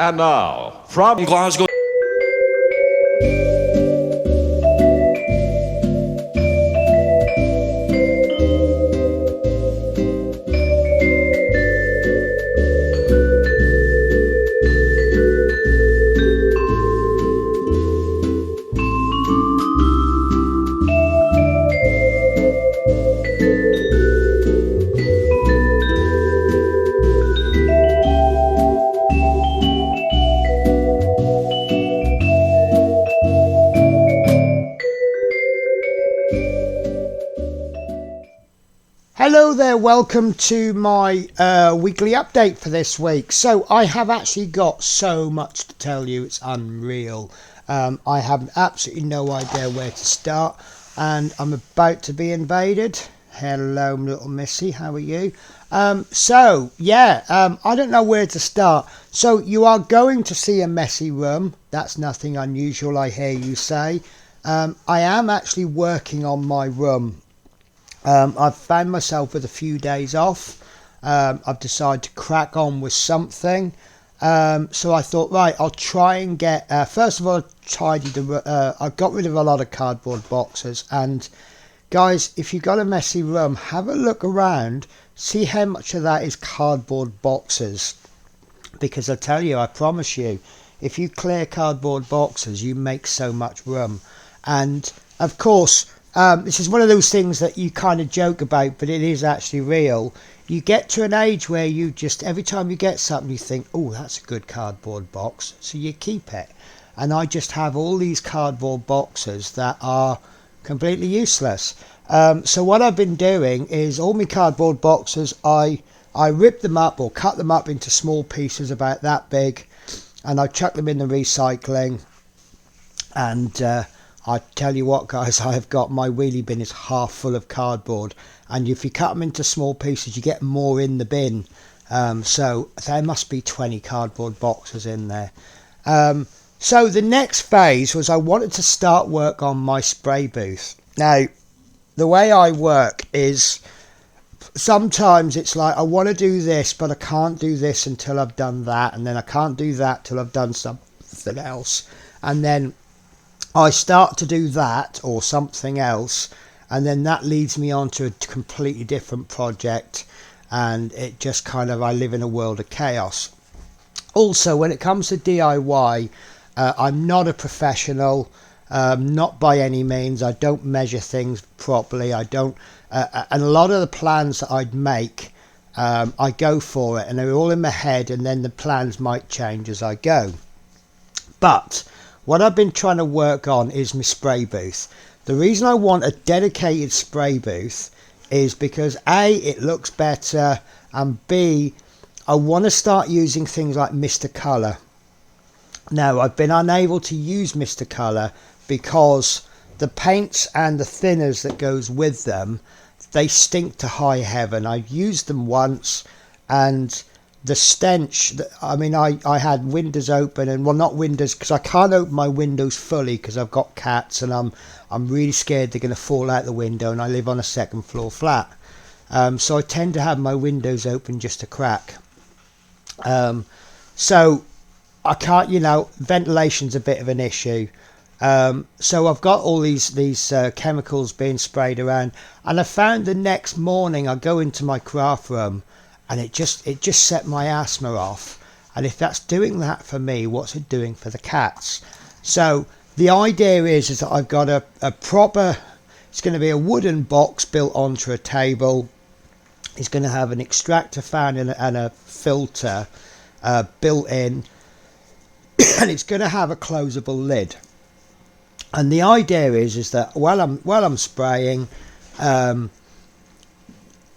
And now, from Glasgow. Hello there, welcome to my weekly update for this week. So I have actually got so much to tell you, it's unreal. I have absolutely no idea where to start, and I'm about to be invaded. Hello little missy, how are you? I don't know where to start. So you are going to see a messy room. That's nothing unusual, I hear you say. I am actually working on my room. I've found myself with a few days off. I've decided to crack on with something. So I thought, right, I'll try and get, first of all, I got rid of a lot of cardboard boxes. And guys, if you've got a messy room, have a look around, see how much of that is cardboard boxes. Because I tell you, I promise you, if you clear cardboard boxes, you make so much room. And of course, this is one of those things that you kind of joke about, but it is actually real. You get to an age where you just, every time you get something, you think, oh, that's a good cardboard box. So you keep it. And I just have all these cardboard boxes that are completely useless. So what I've been doing is all my cardboard boxes, I rip them up or cut them up into small pieces about that big. And I chuck them in the recycling. And I tell you what, guys, I have got my wheelie bin is half full of cardboard, and if you cut them into small pieces, you get more in the bin. So there must be 20 cardboard boxes in there. So the next phase was I wanted to start work on my spray booth. Now, the way I work is sometimes it's like I want to do this, but I can't do this until I've done that, and then I can't do that till I've done something else, and then I start to do that or something else, and then that leads me on to a completely different project, and it just kind of, I live in a world of chaos. Also, when it comes to DIY, I'm not a professional, not by any means. I don't measure things properly. I don't, and a lot of the plans that I'd make, I go for it, and they're all in my head, and then the plans might change as I go. But what I've been trying to work on is my spray booth. The reason I want a dedicated spray booth is because A, it looks better, and B, I want to start using things like Mr. Colour. Now, I've been unable to use Mr. Colour because the paints and the thinners that goes with them, they stink to high heaven. I've used them once, and the stench, I had windows open, and well, not windows, because I can't open my windows fully because I've got cats, and I'm really scared they're going to fall out the window, and I live on a second floor flat. So I tend to have my windows open just a crack. So I can't, ventilation's a bit of an issue. So I've got all these chemicals being sprayed around, and I found the next morning I go into my craft room, and it just set my asthma off. And if that's doing that for me, what's it doing for the cats? So the idea is that I've got a proper, it's going to be a wooden box built onto a table. It's going to have an extractor fan and a filter built in, and it's going to have a closable lid. And the idea is that while I'm spraying,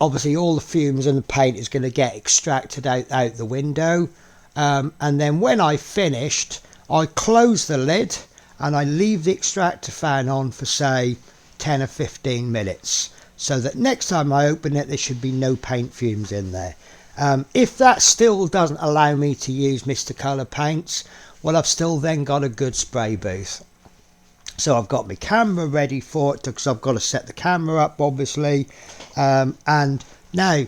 obviously all the fumes and the paint is going to get extracted out the window, and then when I finished, I close the lid and I leave the extractor fan on for say 10 or 15 minutes, so that next time I open it there should be no paint fumes in there. If that still doesn't allow me to use Mr. Colour paints, well, I've still then got a good spray booth. So I've got my camera ready for it, because I've got to set the camera up obviously, and now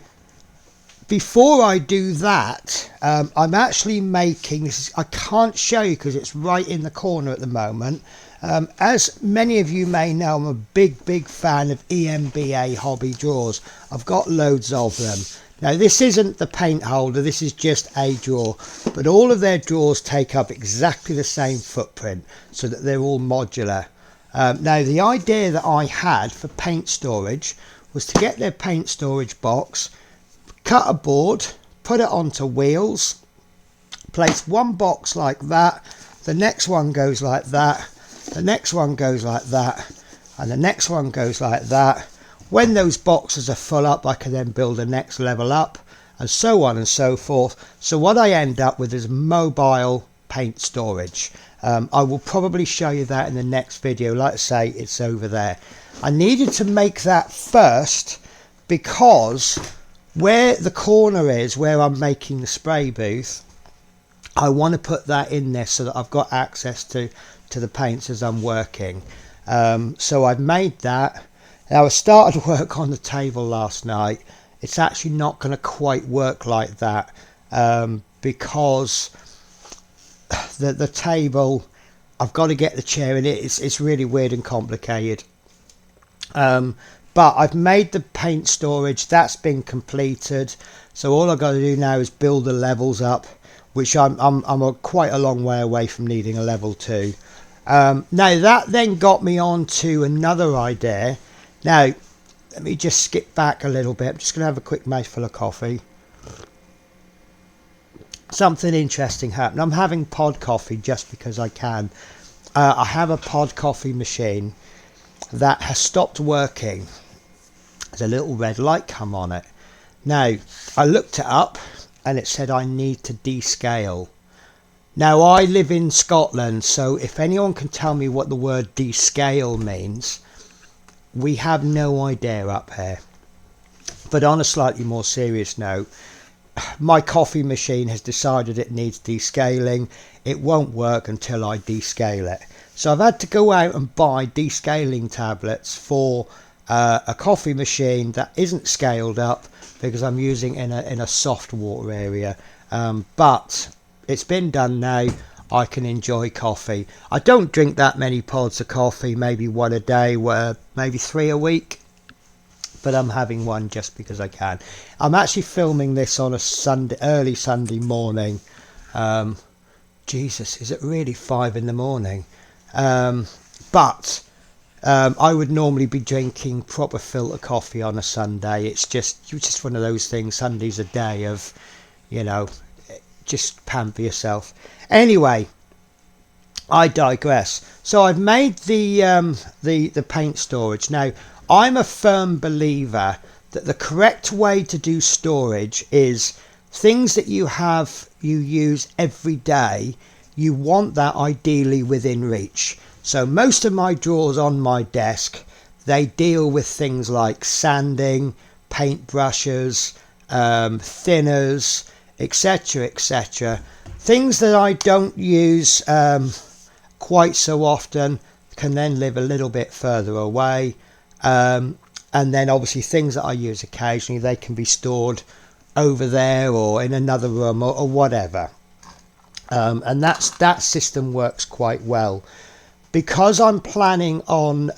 before I do that, I'm actually making this. I can't show you because it's right in the corner at the moment. As many of you may know, I'm a big fan of EMBA hobby drawers. I've got loads of them. Now this isn't the paint holder, this is just a drawer, but all of their drawers take up exactly the same footprint so that they're all modular. Now the idea that I had for paint storage was to get their paint storage box, cut a board, put it onto wheels, place one box like that, the next one goes like that, the next one goes like that, and the next one goes like that. When those boxes are full up, I can then build the next level up, and so on and so forth. So what I end up with is mobile paint storage. I will probably show you that in the next video. Like I say, it's over there. I needed to make that first because where the corner is, where I'm making the spray booth, I want to put that in there so that I've got access to the paints as I'm working. So I've made that. Now I started work on the table last night. It's actually not going to quite work like that because the table, I've got to get the chair in it. It's really weird and complicated. But I've made the paint storage. That's been completed. So all I've got to do now is build the levels up, which I'm quite a long way away from needing a level 2. Now that then got me on to another idea. Now let me just skip back a little bit. I'm just going to have a quick mouthful of coffee. Something interesting happened. I'm having pod coffee just because I can. I have a pod coffee machine that has stopped working. There's a little red light come on it. Now I looked it up and it said I need to descale. Now I live in Scotland, so if anyone can tell me what the word descale means, we have no idea up here. But on a slightly more serious note, my coffee machine has decided it needs descaling. It won't work until I descale it. So I've had to go out and buy descaling tablets for a coffee machine that isn't scaled up because I'm using in a soft water area. But it's been done now. I can enjoy coffee. I don't drink that many pods of coffee, maybe one a day, maybe 3 a week. But I'm having one just because I can. I'm actually filming this on a Sunday, early Sunday morning. Jesus, is it really 5 in the morning? But I would normally be drinking proper filter coffee on a Sunday. It's just one of those things. Sunday's a day of, you know, just pamper yourself. Anyway, I digress. So I've made the paint storage. Now I'm a firm believer that the correct way to do storage is things that you use every day. You want that ideally within reach. So most of my drawers on my desk, they deal with things like sanding, paint brushes, thinners, etc, etc. Things that I don't use quite so often can then live a little bit further away. And then obviously things that I use occasionally, they can be stored over there or in another room or whatever. And that system works quite well. Because I'm planning on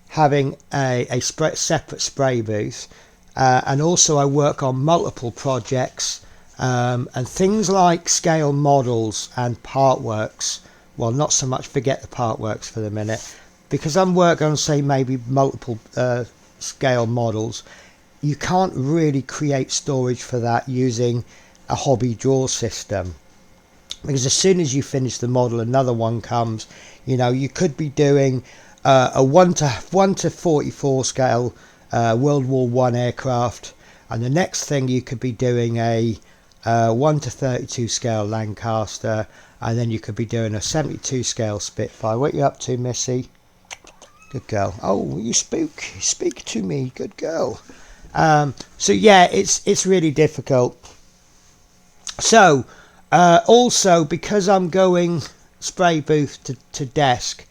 having a separate spray booth, and also I work on multiple projects, and things like scale models and part works. Well, not so much, forget the part works for the minute. Because I'm working on, say, maybe multiple scale models, you can't really create storage for that using a hobby drawer system. Because as soon as you finish the model, another one comes. You know, you could be doing a 1 to 44 scale World War One aircraft, and the next thing you could be doing a 1 to 32 scale Lancaster, and then you could be doing a 72 scale Spitfire. What are you up to, Missy? Good girl. Oh, you speak to me. Good girl. So yeah, it's really difficult. So also, because I'm going spray booth to desk,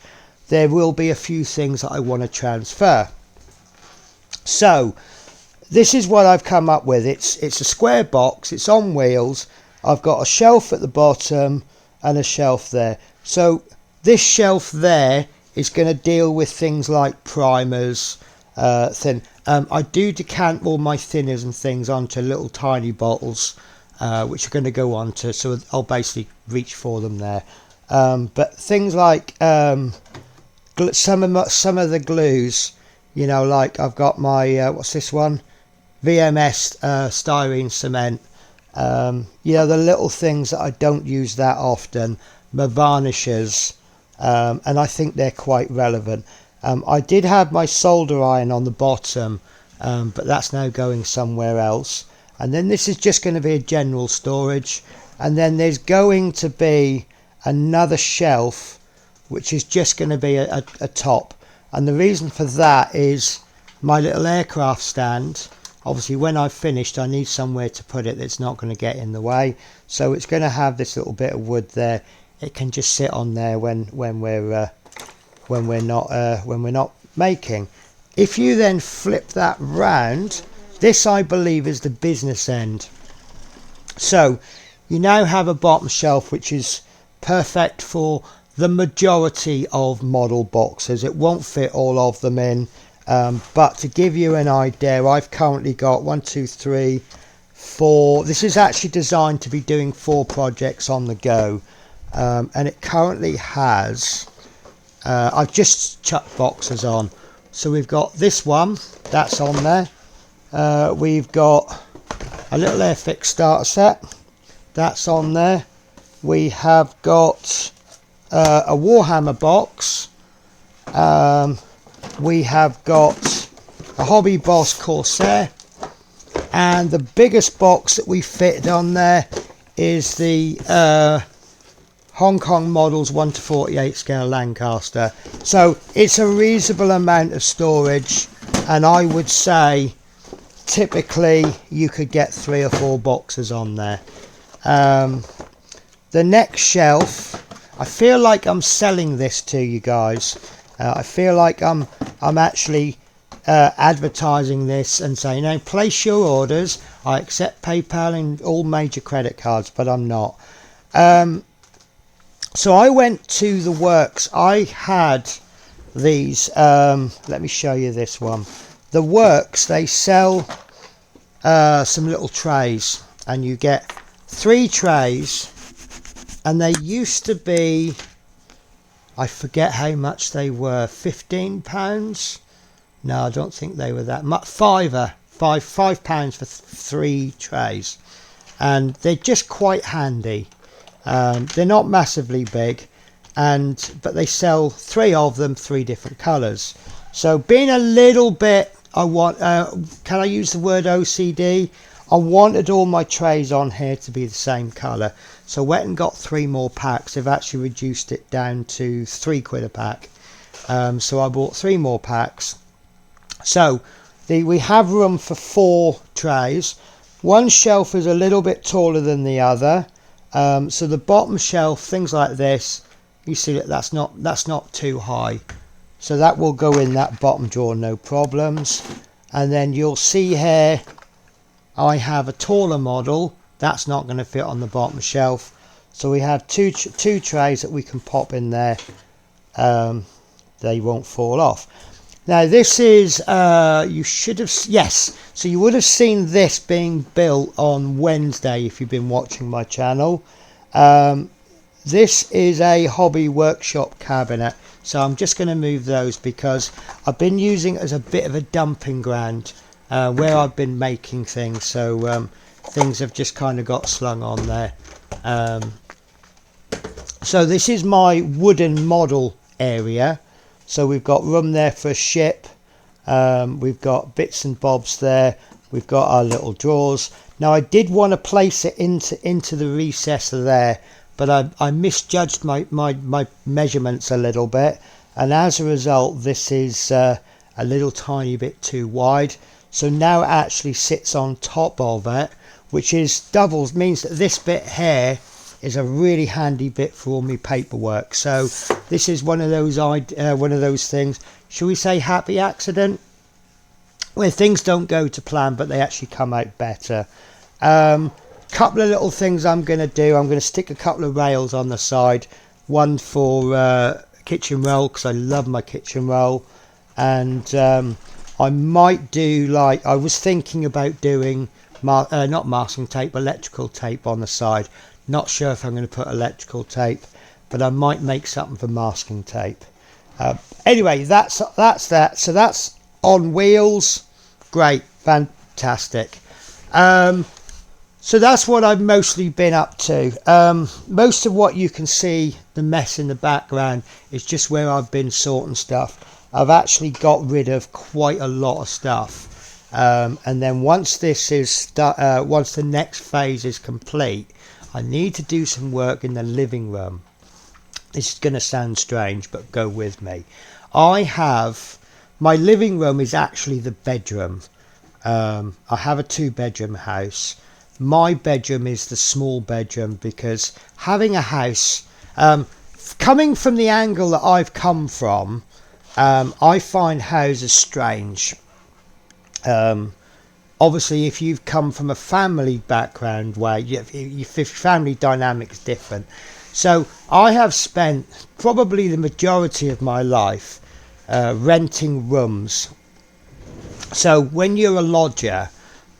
there will be a few things that I want to transfer. So this is what I've come up with. It's a square box, it's on wheels. I've got a shelf at the bottom and a shelf there. So this shelf there is going to deal with things like primers, I do decant all my thinners and things onto little tiny bottles, which are going to go onto, so I'll basically reach for them there. But things like some of the glues, you know, like I've got my what's this one, VMS styrene cement. You know, the little things that I don't use that often, my varnishes, and I think they're quite relevant. I did have my solder iron on the bottom, but that's now going somewhere else. And then this is just going to be a general storage, and then there's going to be another shelf which is just going to be a top. And the reason for that is my little aircraft stand. Obviously when I've finished I need somewhere to put it that's not going to get in the way, so it's going to have this little bit of wood there. It can just sit on there when we're not making. If you then flip that round, this I believe is the business end. So you now have a bottom shelf which is perfect for the majority of model boxes. It won't fit all of them in, but to give you an idea, I've currently got 1, 2, 3, 4. This is actually designed to be doing 4 projects on the go, and it currently has, I've just chucked boxes on. So we've got this one, that's on there. We've got a little Airfix starter set, that's on there. We have got a Warhammer box. We have got a Hobby Boss Corsair, and the biggest box that we fitted on there is the Hong Kong models 1 to 48 scale Lancaster. So it's a reasonable amount of storage, and I would say typically you could get 3 or 4 boxes on there. The next shelf, I feel like I'm selling this to you guys. I feel like I'm actually advertising this and saying, now place your orders. I accept PayPal and all major credit cards, but I'm not. So I went to the works. I had these, let me show you this one. The works, they sell some little trays, and you get 3 trays, and they used to be, I forget how much they were, £15. No, I don't think they were that much. £5 for 3 trays, and they're just quite handy. They're not massively big, but they sell 3 of them, 3 different colours. So being a little bit, can I use the word OCD? I wanted all my trays on here to be the same colour, so I went and got 3 more packs. They've actually reduced it down to £3 a pack, so I bought 3 more packs. So we have room for 4 trays. One shelf is a little bit taller than the other, so the bottom shelf, things like this, you see that that's not too high, so that will go in that bottom drawer, no problems. And then you'll see here I have a taller model that's not going to fit on the bottom shelf, so we have two trays that we can pop in there. They won't fall off. Now this is you should have, yes, so you would have seen this being built on Wednesday if you've been watching my channel. This is a hobby workshop cabinet, so I'm just going to move those because I've been using it as a bit of a dumping ground where I've been making things, so things have just kind of got slung on there. So this is my wooden model area, so we've got room there for a ship, we've got bits and bobs there, we've got our little drawers. Now I did want to place it into the recess there, but I misjudged my measurements a little bit, and as a result this is a little tiny bit too wide. So now it actually sits on top of it, which is means that this bit here is a really handy bit for all my paperwork. So this is one of those things, shall we say happy accident? where things don't go to plan, but they actually come out better. Couple of little things I'm going to do. I'm going to stick a couple of rails on the side, one for kitchen roll, because I love my kitchen roll, and I might do, like, I was thinking about doing not masking tape, electrical tape on the side. Not sure if I'm going to put electrical tape, but I might make something for masking tape. Anyway, that's that. So that's on wheels. Great, fantastic. So that's what I've mostly been up to. Most of what you can see, the mess in the background, is just where I've been sorting stuff. I've actually got rid of quite a lot of stuff. And then once this is once the next phase is complete, I need to do some work in the living room. This is going to sound strange, but go with me. My living room is actually the bedroom. I have a 2-bedroom house. My bedroom is the small bedroom, because having a house, coming from the angle that I've come from, I find houses strange. Obviously, if you've come from a family background where your family dynamic is different. So I have spent probably the majority of my life renting rooms. So when you're a lodger,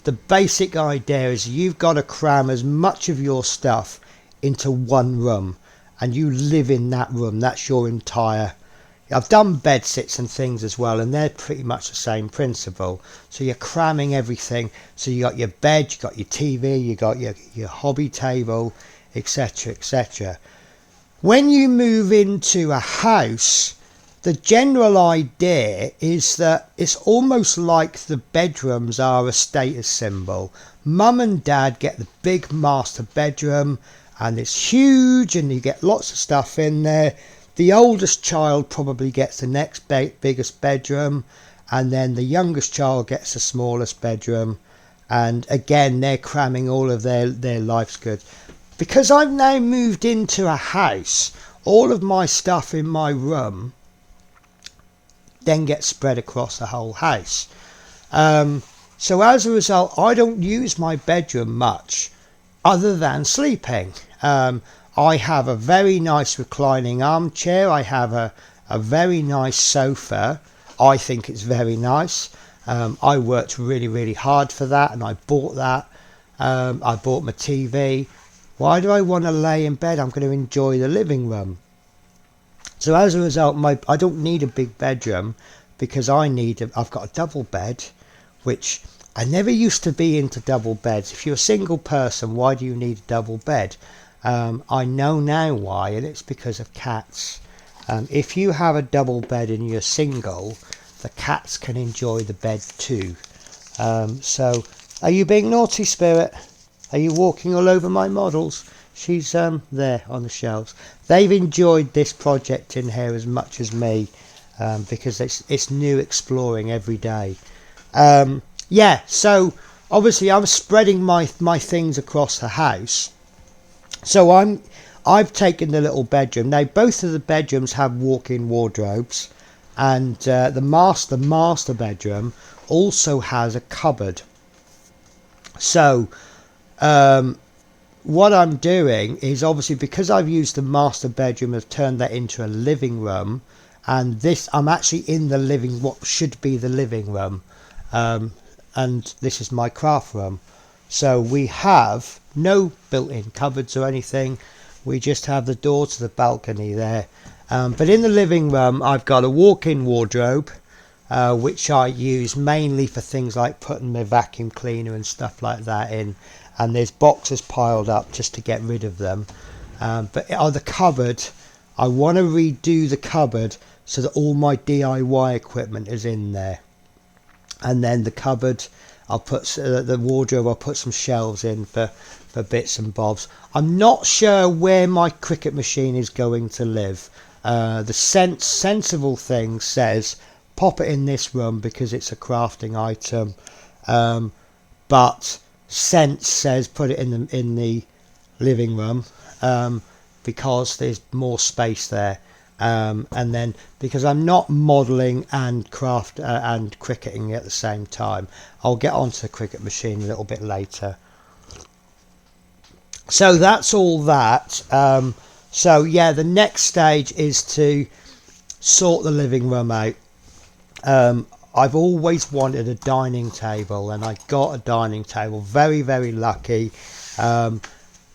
the basic idea is you've got to cram as much of your stuff into one room, and you live in that room. That's your entire... I've done bed sits and things as well, and they're pretty much the same principle. So you're cramming everything. So you got your bed, you got your TV, you got your hobby table, etc., etc. When you move into a house, the general idea is that it's almost like the bedrooms are a status symbol. Mum and dad get the big master bedroom, and it's huge, and you get lots of stuff in there. The oldest child probably gets the next biggest bedroom, and then the youngest child gets the smallest bedroom, and again they're cramming all of their life's goods. Because I've now moved into a house, all of my stuff in my room then gets spread across the whole house. So as a result, I don't use my bedroom much other than sleeping. I have a very nice reclining armchair. I have a very nice sofa. I think it's very nice. I worked really, really hard for that, and I bought that. I bought my TV. Why do I want to lay in bed? I'm going to enjoy the living room. So as a result, I don't need a big bedroom, because I've got a double bed, which I never used to be into double beds. If you're a single person, why do you need a double bed? I know now why, and it's because of cats. If you have a double bed and you're single, the cats can enjoy the bed too. So, are you being naughty, Spirit? Are you walking all over my models? She's there on the shelves. They've enjoyed this project in here as much as me, because it's new exploring every day. Yeah, so obviously I'm spreading my things across the house. So I've taken the little bedroom. Now both of the bedrooms have walk-in wardrobes, and the master bedroom also has a cupboard. So what I'm doing is, obviously, because I've used the master bedroom, I've turned that into a living room, and I'm actually in what should be the living room, and this is my craft room. So we have no built-in cupboards or anything. We just have the door to the balcony there. But in the living room, I've got a walk-in wardrobe, which I use mainly for things like putting my vacuum cleaner and stuff like that in. And there's boxes piled up just to get rid of them. But the cupboard, I want to redo the cupboard so that all my DIY equipment is in there. And then the cupboard, I'll put the wardrobe, I'll put some shelves in for bits and bobs. I'm not sure where my cricket machine is going to live. The sensible thing says pop it in this room because it's a crafting item, but sense says put it in the living room, because there's more space there. And then because I'm not modelling and craft and cricketing at the same time, I'll get onto the cricket machine a little bit later. So that's all that. So yeah, the next stage is to sort the living room out. I've always wanted a dining table, and I got a dining table. Very, very lucky.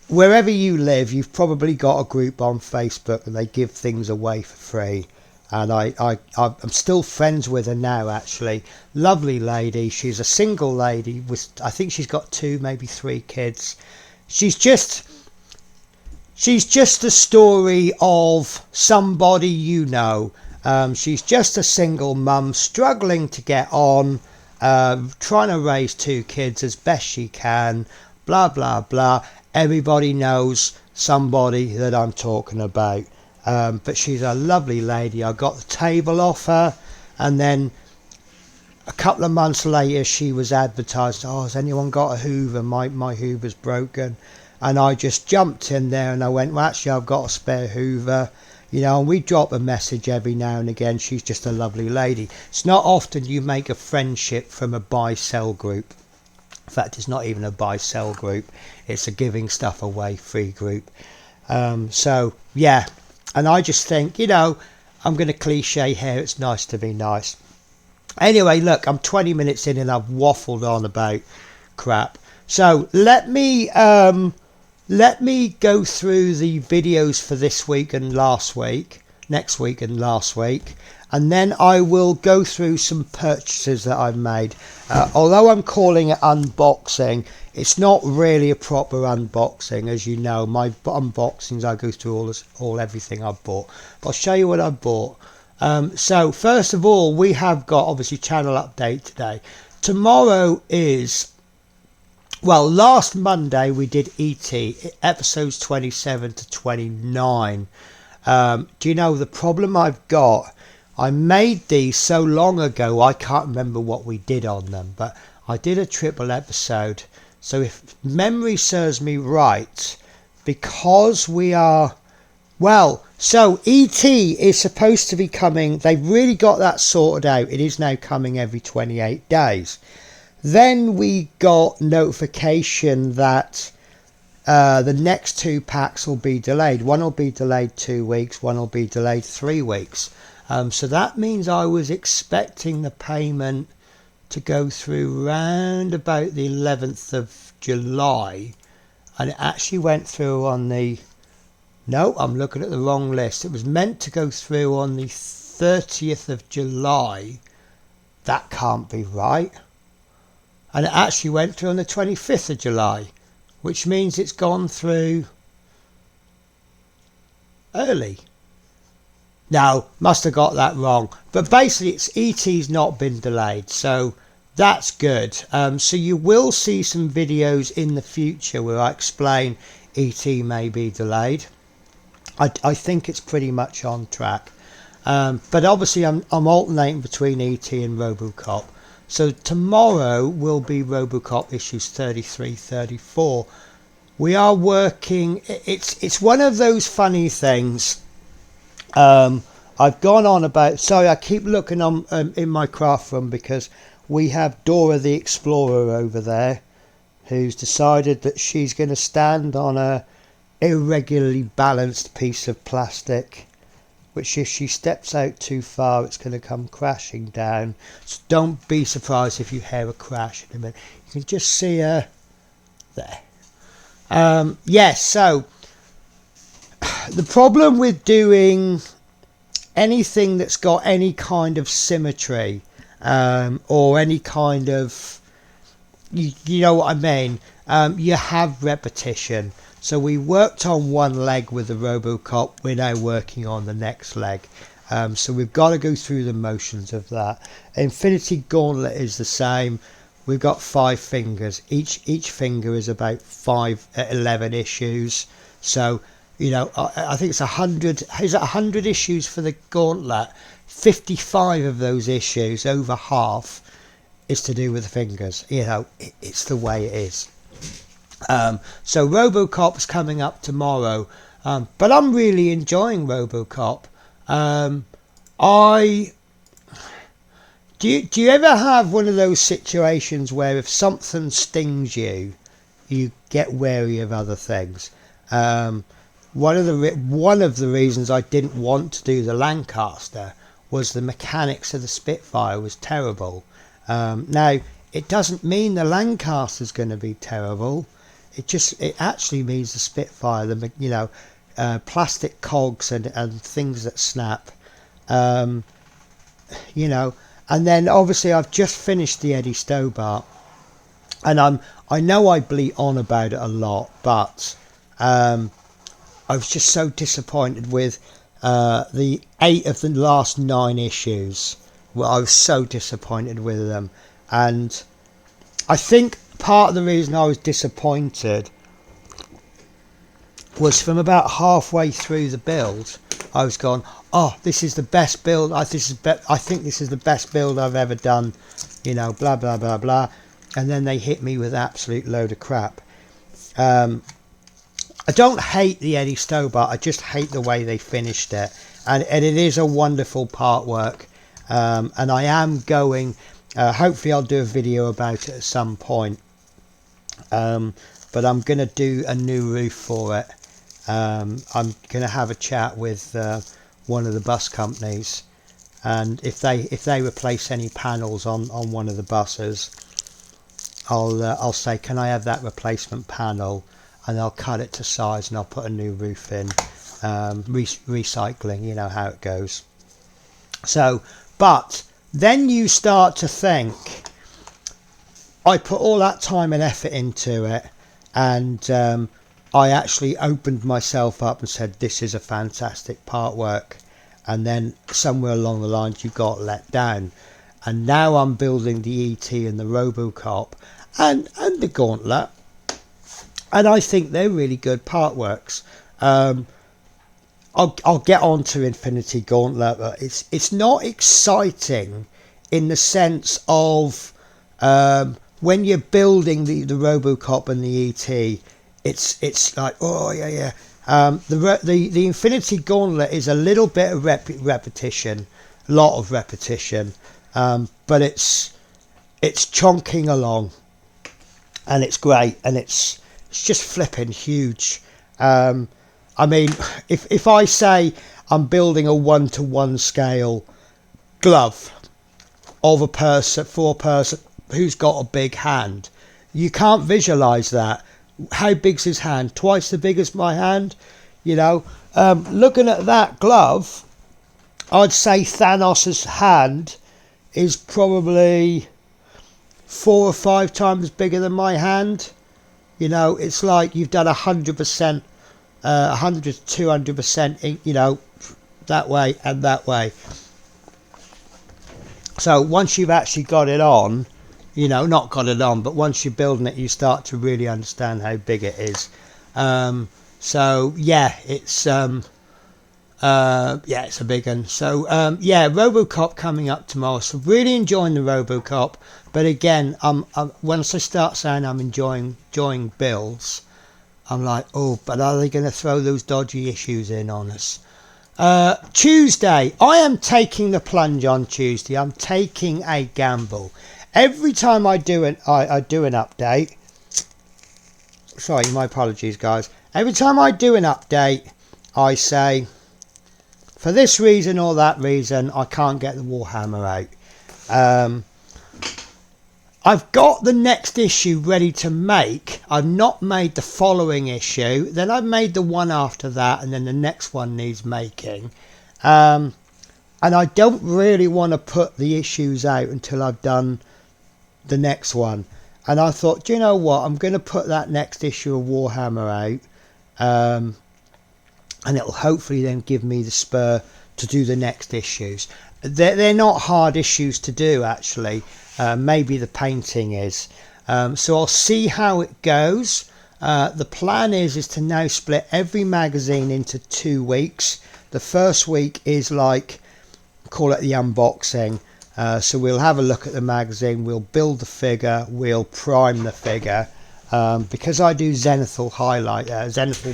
Wherever you live, you've probably got a group on Facebook and they give things away for free. And I'm still friends with her now, actually. Lovely lady. She's a single lady with, I think she's got 2, maybe 3 kids. She's just a story of somebody you know. She's just a single mum struggling to get on, trying to raise 2 kids as best she can, blah, blah, blah. Everybody knows somebody that I'm talking about. But she's a lovely lady. I got the table off her, and then a couple of months later she was advertised, oh, has anyone got a Hoover? My Hoover's broken. And I just jumped in there and I went, well, actually I've got a spare Hoover. You know, and we drop a message every now and again. She's just a lovely lady. It's not often you make a friendship from a buy-sell group. In fact, it's not even a buy-sell group. It's a giving stuff away free group. So, yeah. And I just think, you know, I'm going to cliche here. It's nice to be nice. Anyway, look, I'm 20 minutes in and I've waffled on about crap. So let me go through the videos for this week and last week, next week and last week, and then I will go through some purchases that I've made. Although I'm calling it unboxing, it's not really a proper unboxing. As you know, my unboxings, I go through everything I've bought. But I'll show you what I bought. So first of all, we have got obviously channel update today. Tomorrow is, well, last Monday we did ET episodes 27 to 29. Do you know the problem I've got? I made these so long ago I can't remember what we did on them, but I did a triple episode. So if memory serves me right, because we are, well, so ET is supposed to be coming. They've really got that sorted out. It is now coming every 28 days. Then we got notification that the next 2 packs will be delayed. One will be delayed 2 weeks, one will be delayed 3 weeks. So that means I was expecting the payment to go through round about the 11th of July. And it actually went through on the, no, I'm looking at the wrong list. It was meant to go through on the 30th of July. That can't be right. And it actually went through on the 25th of July, which means it's gone through early. No, must have got that wrong. But basically, ET's not been delayed, so that's good. So you will see some videos in the future where I explain ET may be delayed. I think it's pretty much on track. But obviously, I'm alternating between ET and RoboCop. So tomorrow will be RoboCop issues 33, 34. We are working. It's one of those funny things. I've gone on about. Sorry, I keep looking on in my craft room because we have Dora the Explorer over there, who's decided that she's going to stand on a irregularly balanced piece of plastic, which if she steps out too far, it's going to come crashing down. So don't be surprised if you hear a crash in a minute. You can just see her there. Yes, so the problem with doing anything that's got any kind of symmetry or any kind of, you know what I mean, you have repetition. So we worked on one leg with the RoboCop, we're now working on the next leg. So we've got to go through the motions of that. Infinity Gauntlet is the same. We've got 5 fingers. Each finger is about 11 issues. So, you know, I think it's 100. Is it 100 issues for the Gauntlet? 55 of those issues, over half, is to do with the fingers. You know, it's the way it is. So RoboCop's coming up tomorrow, but I'm really enjoying RoboCop. I do you ever have one of those situations where if something stings you, you get wary of other things? One of the reasons I didn't want to do the Lancaster was the mechanics of the Spitfire was terrible. Now it doesn't mean the Lancaster's going to be terrible. It actually means the Spitfire, plastic cogs and things that snap, and then obviously I've just finished the Eddie Stobart, and I know I bleat on about it a lot, but I was just so disappointed with the 8 of the last 9 issues. Well, I was so disappointed with them, and I think part of the reason I was disappointed was from about halfway through the build, I was going, oh, this is the best build. I think this is the best build I've ever done, blah, blah, blah, blah. And then they hit me with absolute load of crap. I don't hate the Eddie Stobart. I just hate the way they finished it. And it is a wonderful part work. And I am going, hopefully I'll do a video about it at some point. But I'm going to do a new roof for it. I'm going to have a chat with one of the bus companies, and if they replace any panels on one of the buses, I'll say, can I have that replacement panel, and I'll cut it to size and I'll put a new roof in. Recycling, you know how it goes. So, but then you start to think, I put all that time and effort into it, and I actually opened myself up and said, this is a fantastic part work. And then somewhere along the lines, you got let down. And now I'm building the ET and the Robocop and the Gauntlet. And I think they're really good part works. I'll get on to Infinity Gauntlet, but it's not exciting in the sense of when you're building the Robocop and the ET, it's like, oh yeah. The Infinity Gauntlet is a little bit of repetition, a lot of repetition, but it's chonking along, and it's great, and it's just flipping huge. I mean, if I say I'm building a 1-to-1 scale glove of a person for a person who's got a big hand, you can't visualize that. How big's his hand? Twice the big as my hand. Looking at that glove, I'd say Thanos' hand is probably 4 or 5 times bigger than my hand. It's like you've done 100%, 100 to 200%, that way and that way. So once you've actually got it on, not got it on, but once you're building it, you start to really understand how big it is. So yeah, it's it's a big one. So Robocop coming up tomorrow. So really enjoying the Robocop, but again, once I start saying I'm enjoying builds, I'm like, oh, but are they going to throw those dodgy issues in on us? Tuesday, I am taking the plunge on Tuesday. I'm taking a gamble. Every time I do an update, sorry, my apologies guys. Every time I do an update, I say, for this reason or that reason, I can't get the Warhammer out. I've got the next issue ready to make. I've not made the following issue. Then I've made the one after that, and then the next one needs making. And I don't really want to put the issues out until I've done the next one. And I thought, do you know what? I'm going to put that next issue of Warhammer out. And it'll hopefully then give me the spur to do the next issues. They're not hard issues to do, actually. Maybe the painting is. So I'll see how it goes. The plan is to now split every magazine into 2 weeks. The first week is like, call it the unboxing. So we'll have a look at the magazine, we'll build the figure, we'll prime the figure. Because I do zenithal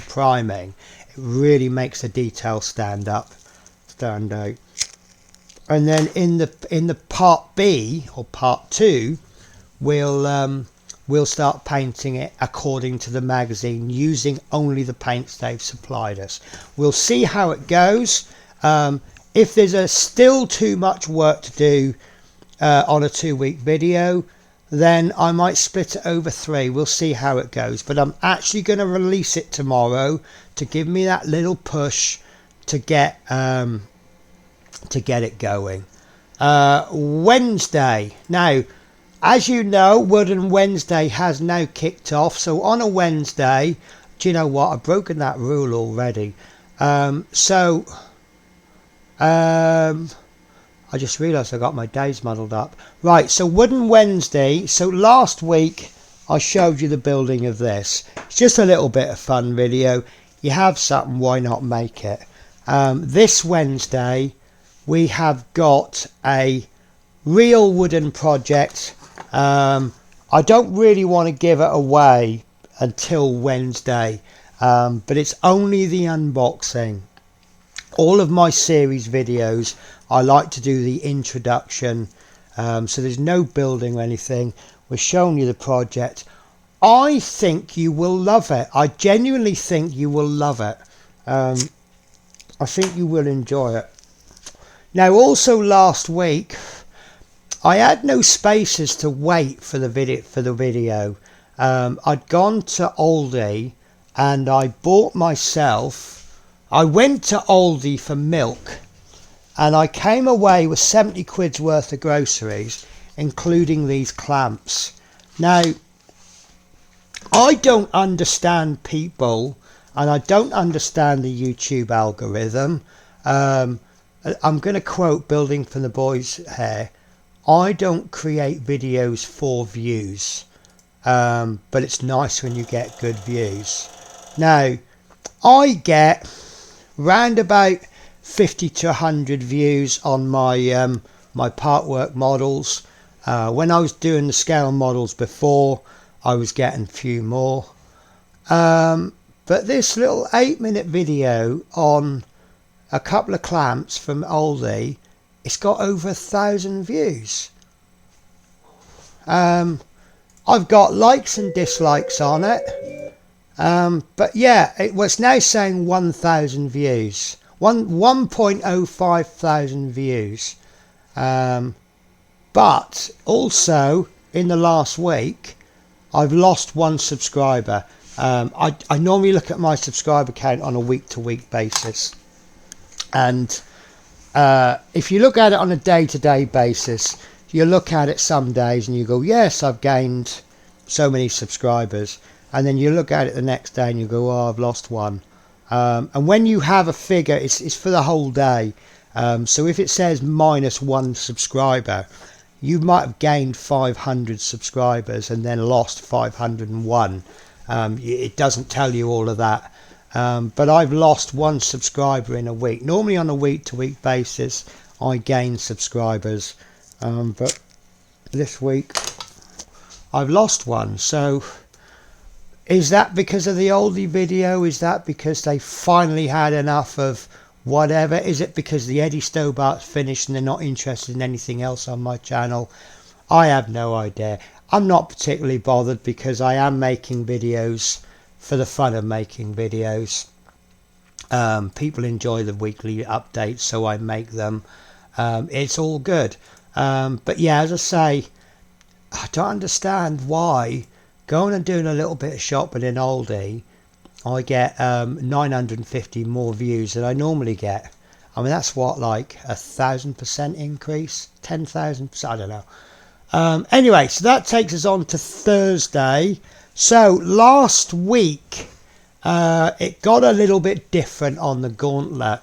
priming, it really makes the detail stand up. stand out. And then in the part B or part 2, we'll start painting it according to the magazine, using only the paints they've supplied us. We'll see how it goes. If there's still too much work to do on a 2-week video, then I might split it over 3. We'll see how it goes. But I'm actually going to release it tomorrow to give me that little push to get it going. Wednesday. Now, as you know, Wooden Wednesday has now kicked off. So on a Wednesday, do you know what? I've broken that rule already. I just realised I got my days muddled up. Right, so Wooden Wednesday. So last week I showed you the building of this. It's just a little bit of fun video. You have something, why not make it? This Wednesday we have got a real wooden project. I don't really want to give it away until Wednesday, but it's only the unboxing. All of my series videos, I like to do the introduction, so there's no building or anything. We're showing you the project. I think you will love it. I genuinely think you will love it. I think you will enjoy it. Now, also last week, I had no spaces to wait for the video. I'd gone to Aldi and I bought myself. I went to Aldi for milk, and I came away with 70 quid's worth of groceries, including these clamps. Now, I don't understand people, and I don't understand the YouTube algorithm. I'm going to quote Building from the Boys here. I don't create videos for views, but it's nice when you get good views. Now, I get round about 50 to 100 views on my my partwork models. When I was doing the scale models before, I was getting a few more. But this little 8-minute video on a couple of clamps from Aldi, it's got over 1,000 views. I've got likes and dislikes on it, but yeah, it was now saying 1,000 views, 1.05 thousand views. But also in the last week, I've lost 1 subscriber. I normally look at my subscriber count on a week-to-week basis, and if you look at it on a day-to-day basis, you look at it some days and you go, yes, I've gained so many subscribers, and then you look at it the next day and you go, oh, I've lost 1. And when you have a figure, it's for the whole day. So if it says -1 subscriber, you might have gained 500 subscribers and then lost 501. It doesn't tell you all of that. But I've lost 1 subscriber in a week. Normally on a week-to-week basis, I gain subscribers. But this week, I've lost 1. So, is that because of the Aldi video? Is that because they finally had enough of whatever? Is it because the Eddie Stobart's finished and they're not interested in anything else on my channel? I have no idea. I'm not particularly bothered because I am making videos for the fun of making videos. People enjoy the weekly updates, so I make them. It's all good. But yeah, as I say, I don't understand why going and doing a little bit of shopping in Aldi, I get 950 more views than I normally get. I mean, that's what, like 1,000% increase, 10,000%, I don't know. Anyway, so that takes us on to Thursday. So last week, it got a little bit different on the gauntlet.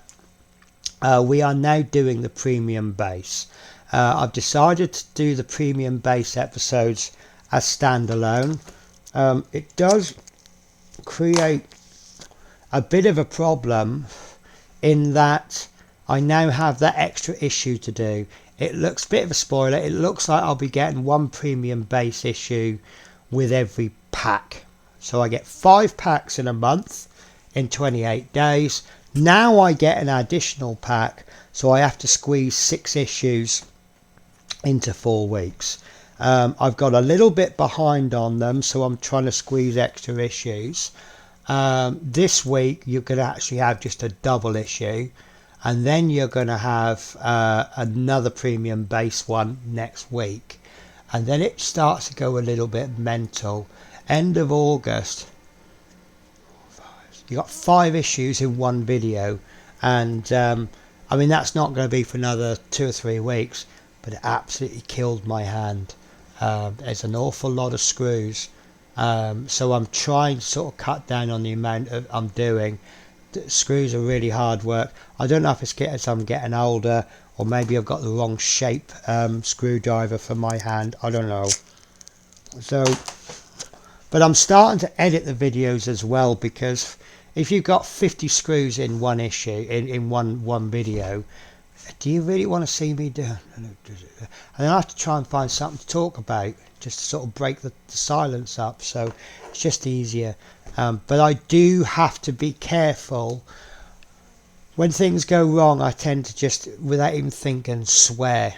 We are now doing the premium base. I've decided to do the premium base episodes as standalone. It does create a bit of a problem in that I now have that extra issue to do. It looks a bit of a spoiler. It looks like I'll be getting 1 premium base issue with every pack. So I get 5 packs in a month in 28 days. Now I get an additional pack so I have to squeeze 6 issues into 4 weeks. I've got a little bit behind on them, so I'm trying to squeeze extra issues. This week you're going to actually have just a double issue, and then you're going to have another premium base one next week, and then it starts to go a little bit mental. End of August, you got 5 issues in one video, and I mean, that's not going to be for another 2 or 3 weeks, but it absolutely killed my hand. There's an awful lot of screws, so I'm trying to sort of cut down on the amount I'm doing. The screws are really hard work. I don't know if it's as I'm getting older, or maybe I've got the wrong shape screwdriver for my hand. I don't know. So, but I'm starting to edit the videos as well, because if you've got 50 screws in one issue, in one video, do you really want to see me do? And then I have to try and find something to talk about, just to sort of break the silence up, so it's just easier. But I do have to be careful. When things go wrong, I tend to just, without even thinking, swear,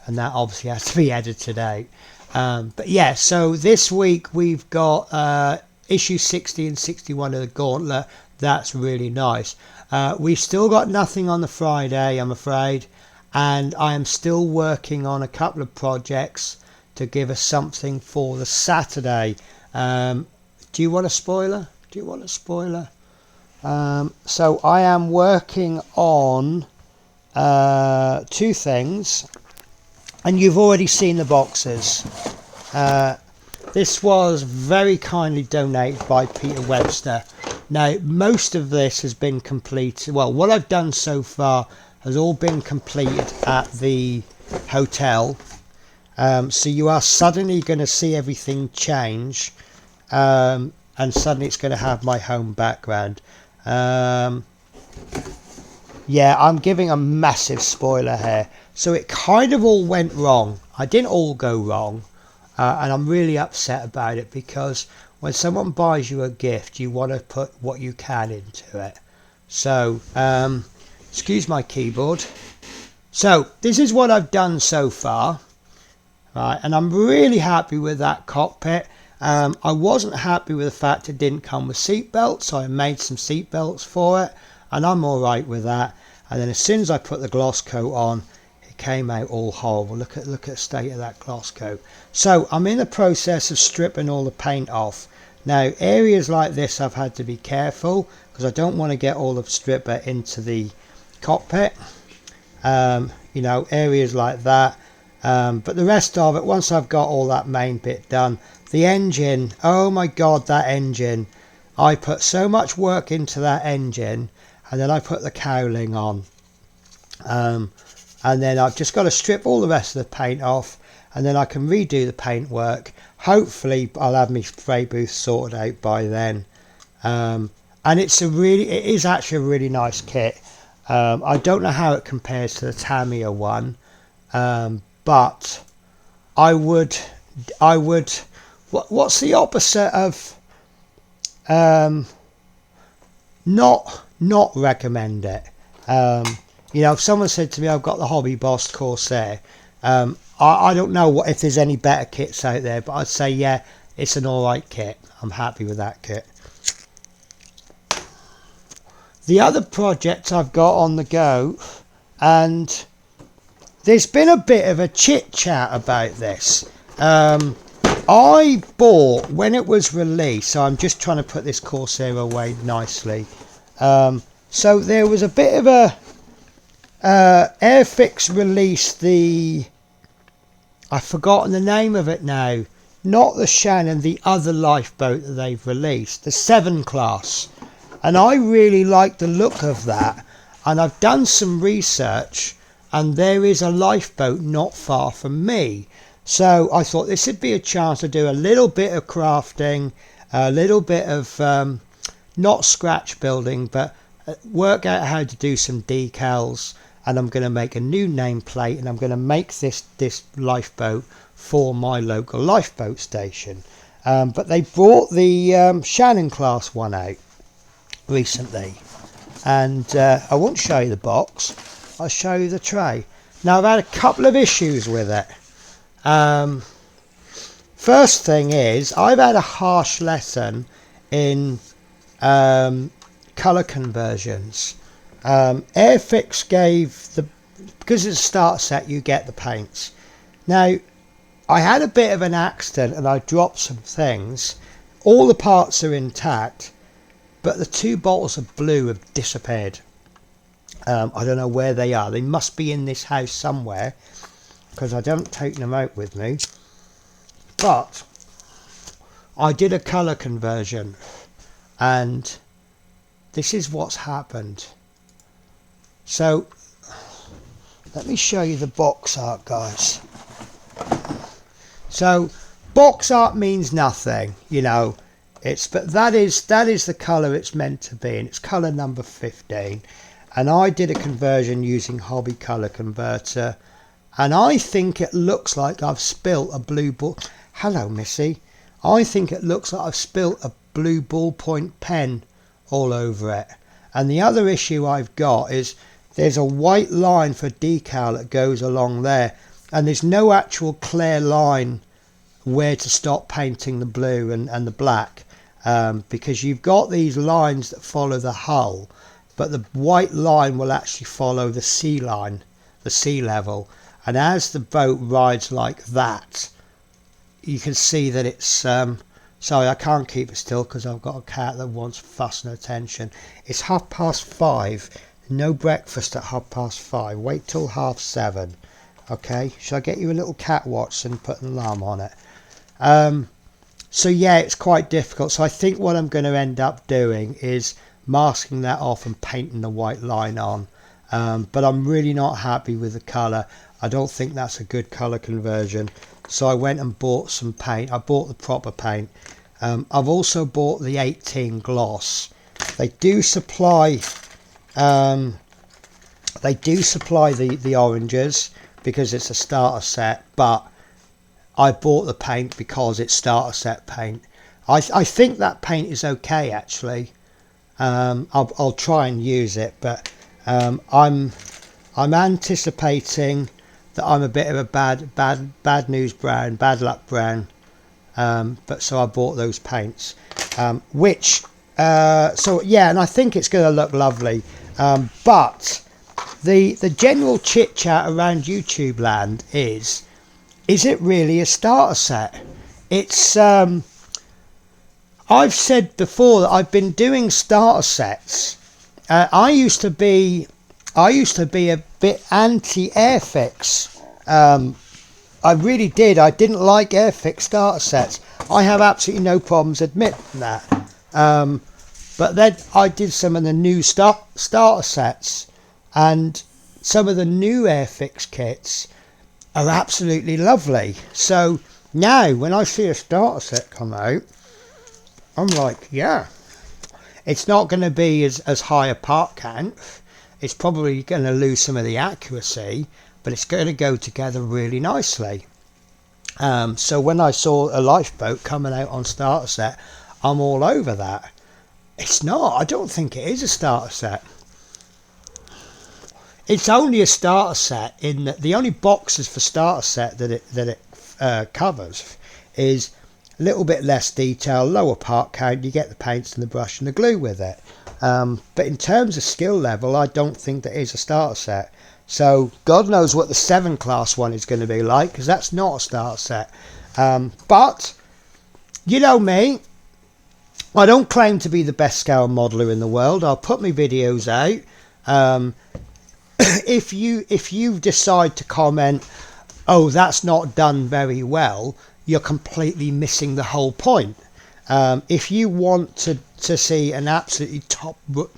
and that obviously has to be edited out. But yeah, so this week we've got issue 60 and 61 of the Gauntlet. That's really nice. We've still got nothing on the Friday, I'm afraid, and I am still working on a couple of projects to give us something for the Saturday. Do you want a spoiler? Do you want a spoiler? So I am working on 2 things, and you've already seen the boxes. This was very kindly donated by Peter Webster. Now, most of this has been completed. Well, what I've done so far has all been completed at the hotel. So you are suddenly going to see everything change, and suddenly it's going to have my home background. Yeah, I'm giving a massive spoiler here. So it kind of all went wrong. I didn't all go wrong, and I'm really upset about it, because when someone buys you a gift, you want to put what you can into it. So, excuse my keyboard. So this is what I've done so far, right? And I'm really happy with that cockpit. I wasn't happy with the fact it didn't come with seat belts, so I made some seat belts for it, and I'm all right with that. And then as soon as I put the gloss coat on, it came out all horrible. Look at the state of that gloss coat. So I'm in the process of stripping all the paint off. Now, areas like this I've had to be careful, because I don't want to get all the stripper into the cockpit. You know, areas like that. But the rest of it, once I've got all that main bit done, the engine, oh my god, that engine. I put so much work into that engine, and then I put the cowling on. And then I've just got to strip all the rest of the paint off, and then I can redo the paint work. Hopefully I'll have my spray booth sorted out by then. And it is actually a really nice kit. I don't know how it compares to the Tamiya one, but I would what's the opposite of not recommend it? You know, if someone said to me, I've got the Hobby Boss Corsair, I don't know if there's any better kits out there, but I'd say, yeah, it's an alright kit. I'm happy with that kit. The other project I've got on the go, and there's been a bit of a chit chat about this. I bought, when it was released, so I'm just trying to put this Corsair away nicely. So there was a bit of a Airfix released the, I've forgotten the name of it now, not the Shannon, the other lifeboat that they've released, the 7 class, and I really like the look of that, and I've done some research, and there is a lifeboat not far from me, so I thought this would be a chance to do a little bit of crafting, a little bit of not scratch building, but work out how to do some decals. And I'm going to make a new nameplate, and I'm going to make this lifeboat for my local lifeboat station. But they brought the Shannon class one out recently, and I won't show you the box, I'll show you the tray. Now I've had a couple of issues with it. First thing is, I've had a harsh lesson in colour conversions. Airfix gave because it's a starter set, you get the paints. Now I had a bit of an accident and I dropped some things. All the parts are intact, but the 2 bottles of blue have disappeared. I don't know where they are. They must be in this house somewhere, because I don't take them out with me. But I did a colour conversion, and this is what's happened. So let me show you the box art, guys. So box art means nothing, you know. But that is the colour it's meant to be, and it's colour number 15. And I did a conversion using Hobby Colour Converter, and I think it looks like I've spilt a blue ball. Hello, Missy. I think it looks like I've spilt a blue ballpoint pen all over it. And the other issue I've got is there's a white line for decal that goes along there, and there's no actual clear line where to stop painting the blue and the black, because you've got these lines that follow the hull, but the white line will actually follow the sea line, the sea level. And as the boat rides like that, you can see that it's sorry, I can't keep it still because I've got a cat that wants fuss and attention. It's 5:30. No breakfast at 5:30. Wait till 7:30. Okay, shall I get you a little cat watch and put an alarm on it? So yeah, it's quite difficult. So I think what I'm going to end up doing is masking that off and painting the white line on. But I'm really not happy with the colour. I don't think that's a good colour conversion. So I went and bought some paint. I bought the proper paint. I've also bought the 18 gloss. They do supply the oranges because it's a starter set, but I bought the paint because it's starter set paint. I think that paint is okay actually. I'll try and use it, but I'm anticipating that I'm a bit of a bad news brown, bad luck brown. But so I bought those paints, so yeah, and I think it's going to look lovely. But the general chit chat around YouTube land is it really a starter set? It's I've said before that I've been doing starter sets. I used to be a bit anti Airfix. I really did. I didn't like Airfix starter sets. I have absolutely no problems admitting that. But then I did some of the new starter sets, and some of the new Airfix kits are absolutely lovely. So now when I see a starter set come out, I'm like, yeah, it's not going to be as high a part count. It's probably going to lose some of the accuracy, but it's going to go together really nicely. So when I saw a lifeboat coming out on starter set, I'm all over that. It's not. I don't think it is a starter set. It's only a starter set in that the only boxes for starter set that it covers is a little bit less detail, lower part count. You get the paints and the brush and the glue with it. But in terms of skill level, I don't think that is a starter set. So God knows what the 7 class one is going to be like, because that's not a starter set. But you know me, I don't claim to be the best scale modeler in the world. I'll put my videos out. If you decide to comment, oh, that's not done very well, you're completely missing the whole point. If you want to see an absolutely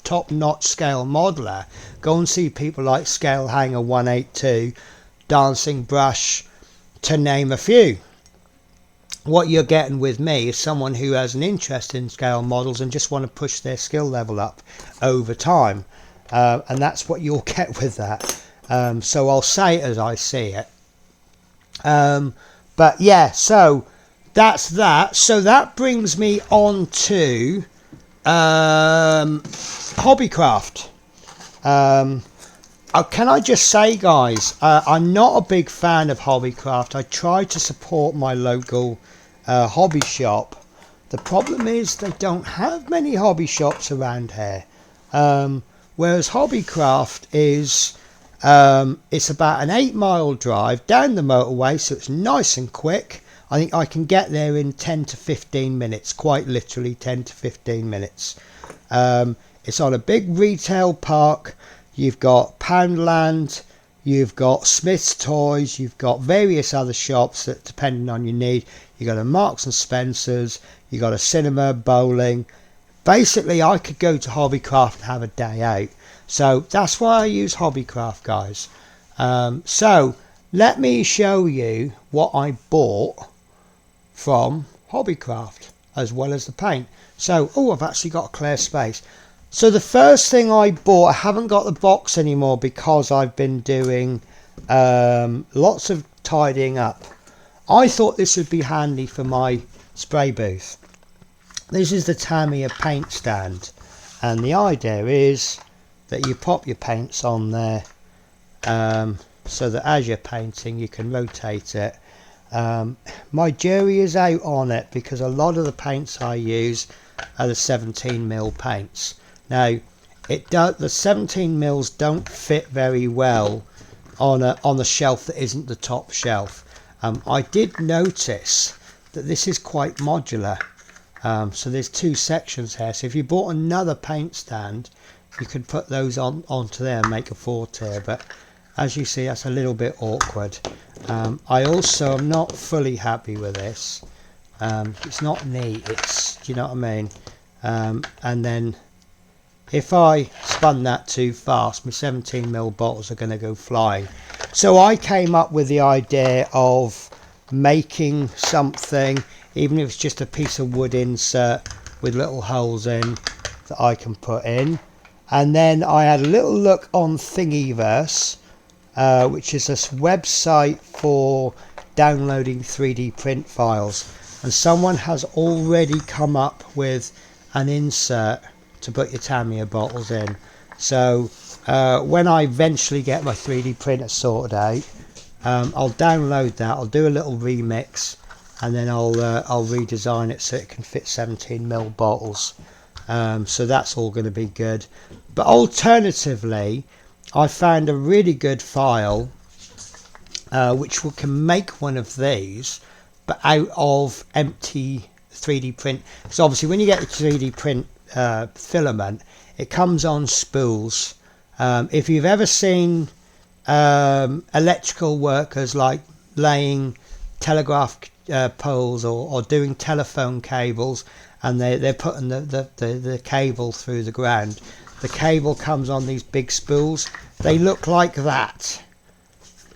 top-notch scale modeler, go and see people like Scale Hanger 182, Dancing Brush, to name a few. What you're getting with me is someone who has an interest in scale models and just want to push their skill level up over time, and that's what you'll get with that. So I'll say it as I see it. But yeah, so that's that. So that brings me on to Hobbycraft. Can I just say, guys, I'm not a big fan of Hobbycraft. I try to support my local hobby shop. The problem is they don't have many hobby shops around here. Whereas Hobbycraft is, it's about an 8-mile drive down the motorway, so it's nice and quick. I think I can get there in 10 to 15 minutes, quite literally 10 to 15 minutes. It's on a big retail park. You've got Poundland, you've got Smith's Toys, you've got various other shops that, depending on your need, you've got a Marks and Spencer's, you've got a cinema, bowling. Basically, I could go to Hobbycraft and have a day out. So that's why I use Hobbycraft, guys. So let me show you what I bought from Hobbycraft, as well as the paint. So, oh, I've actually got a clear space. So the first thing I bought, I haven't got the box anymore because I've been doing lots of tidying up. I thought this would be handy for my spray booth. This is the Tamiya paint stand, and the idea is that you pop your paints on there so that as you're painting you can rotate it. My jury is out on it because a lot of the paints I use are the 17mm paints. Now, the 17mm don't fit very well on a shelf that isn't the top shelf. I did notice that this is quite modular. So there's 2 sections here. So if you bought another paint stand, you could put those onto there and make a 4-tier. But as you see, that's a little bit awkward. I also am not fully happy with this. It's not neat. Do you know what I mean? And then if I spun that too fast, my 17mm bottles are going to go flying. So I came up with the idea of making something, even if it's just a piece of wood insert with little holes in that I can put in. And then I had a little look on Thingiverse, which is this website for downloading 3D print files. And someone has already come up with an insert to put your Tamiya bottles in. So when I eventually get my 3D printer sorted out, I'll download that, I'll do a little remix, and then I'll redesign it so it can fit 17mm bottles. So that's all going to be good. But alternatively, I found a really good file which can make one of these, but out of empty 3D print. So obviously when you get the 3D print filament, it comes on spools. If you've ever seen electrical workers like laying telegraph poles or doing telephone cables, and they're putting the cable through the ground, the cable comes on these big spools. They look like that.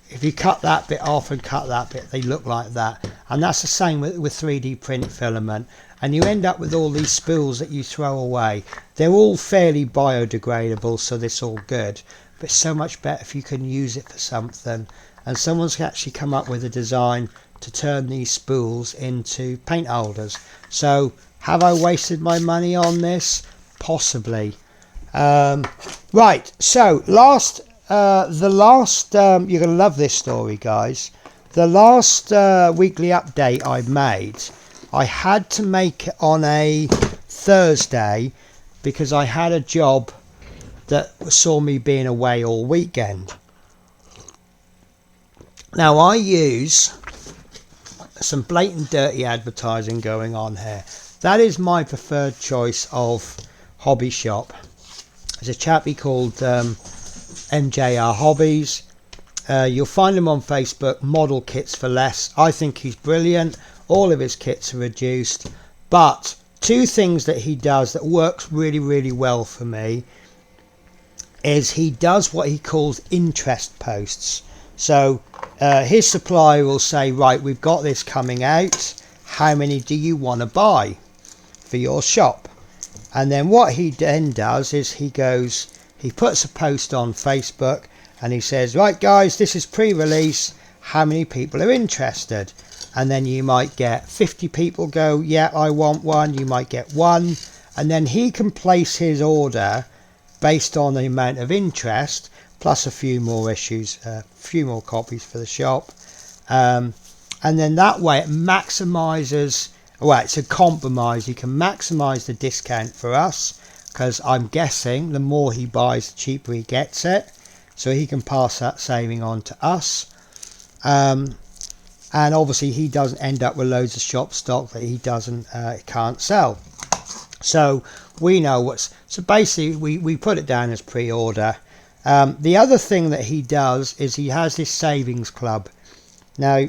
If you cut that bit off and cut that bit, they look like that. And that's the same with 3D print filament. And you end up with all these spools that you throw away. They're all fairly biodegradable, so this all good. But it's so much better if you can use it for something. And someone's actually come up with a design to turn these spools into paint holders. So have I wasted my money on this? Possibly. Right, so the last you're gonna love this story, guys. The last weekly update I made, I had to make it on a Thursday because I had a job that saw me being away all weekend. Now I use some blatant dirty advertising going on here. That is my preferred choice of hobby shop. There's a chappie called MJR Hobbies. You'll find him on Facebook, Model Kits for Less. I think he's brilliant. All of his kits are reduced. But 2 things that he does that works really, really well for me is he does what he calls interest posts. So his supplier will say, right, we've got this coming out. How many do you want to buy for your shop? And then what he then does is he puts a post on Facebook and he says, right guys, this is pre-release, how many people are interested? And then you might get 50 people go, yeah, I want one. You might get 1, and then he can place his order based on the amount of interest, plus a few more issues, a few more copies for the shop. And then that way it maximizes, well, it's a compromise. You can maximize the discount for us, because I'm guessing the more he buys, the cheaper he gets it, so he can pass that saving on to us. And obviously he doesn't end up with loads of shop stock that he can't sell. So we know what's, so basically we put it down as pre-order. The other thing that he does is he has this savings club. Now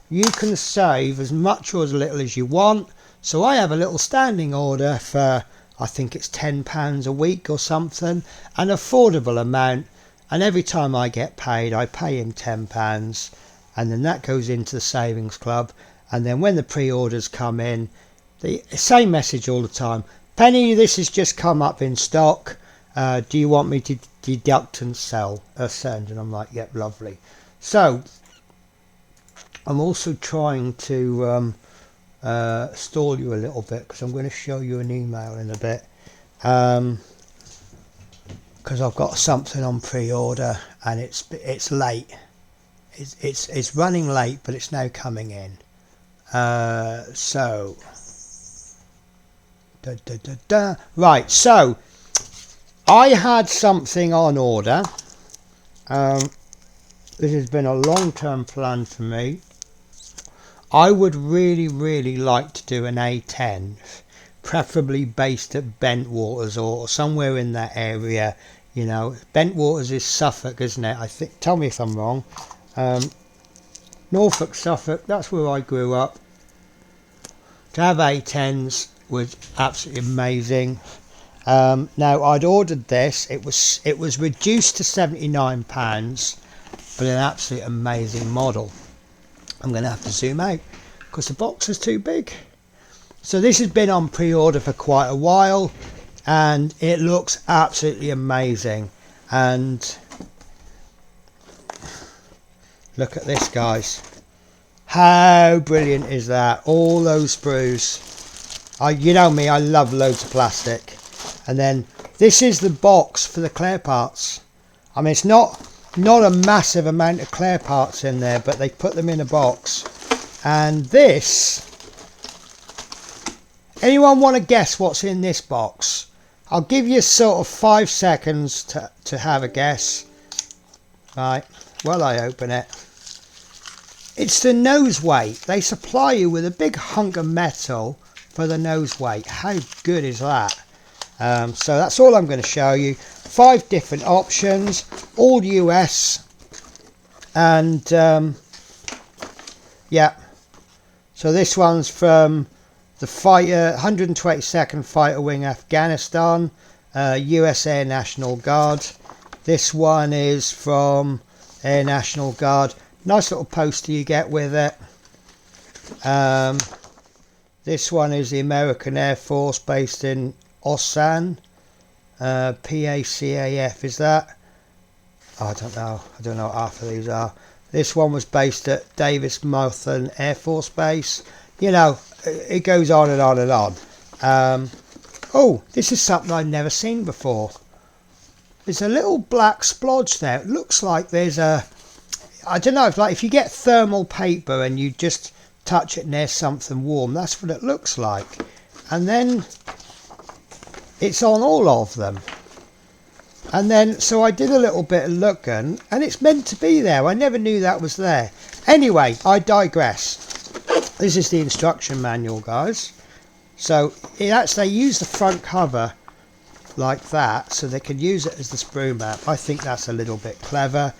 you can save as much or as little as you want, so I have a little standing order for, I think it's £10 a week or something, an affordable amount, and every time I get paid I pay him £10, and then that goes into the savings club. And then when the pre-orders come in, the same message all the time: Penny, this has just come up in stock, do you want me to deduct and send? And I'm like, yep, lovely. So I'm also trying to stall you a little bit, because I'm going to show you an email in a bit, because I've got something on pre-order and it's late. It's running late, but it's now coming in. So right, so I had something on order. This has been a long-term plan for me. I would really like to do an A10, preferably based at Bentwaters or somewhere in that area. You know, Bentwaters is Suffolk, isn't it? I think. Tell me if I'm wrong. Norfolk, Suffolk. That's where I grew up. To have A10s was absolutely amazing. Now I'd ordered this. It was reduced to £79, but an absolute amazing model. I'm going to have to zoom out because the box is too big. So this has been on pre-order for quite a while, and it looks absolutely amazing. And look at this, guys. How brilliant is that? All those sprues. You know me, I love loads of plastic. And then this is the box for the clear parts. I mean, it's not a massive amount of clear parts in there, but they put them in a box. And this, anyone want to guess what's in this box? I'll give you sort of 5 seconds to have a guess. Right, while I open it. It's the nose weight. They supply you with a big hunk of metal for the nose weight. How good is that? So that's all I'm going to show you. 5 different options, all US. And yeah, so this one's from the fighter, 122nd Fighter Wing, Afghanistan, US Air National Guard. This one is from Air National Guard. Nice little poster you get with it. This one is the American Air Force, based in Osan. PACAF is that? Oh, I don't know what half of these are. This one was based at Davis Moulton Air Force Base. You know, it goes on and on and on. Oh, this is something I've never seen before. There's a little black splodge there. It looks like there's a, I don't know, if you get thermal paper and you just touch it near something warm, that's what it looks like. And then it's on all of them. And then, so I did a little bit of looking, and it's meant to be there. I never knew that was there. Anyway, I digress. This is the instruction manual, guys. So they use the front cover like that, so they can use it as the sprue map. I think that's a little bit clever.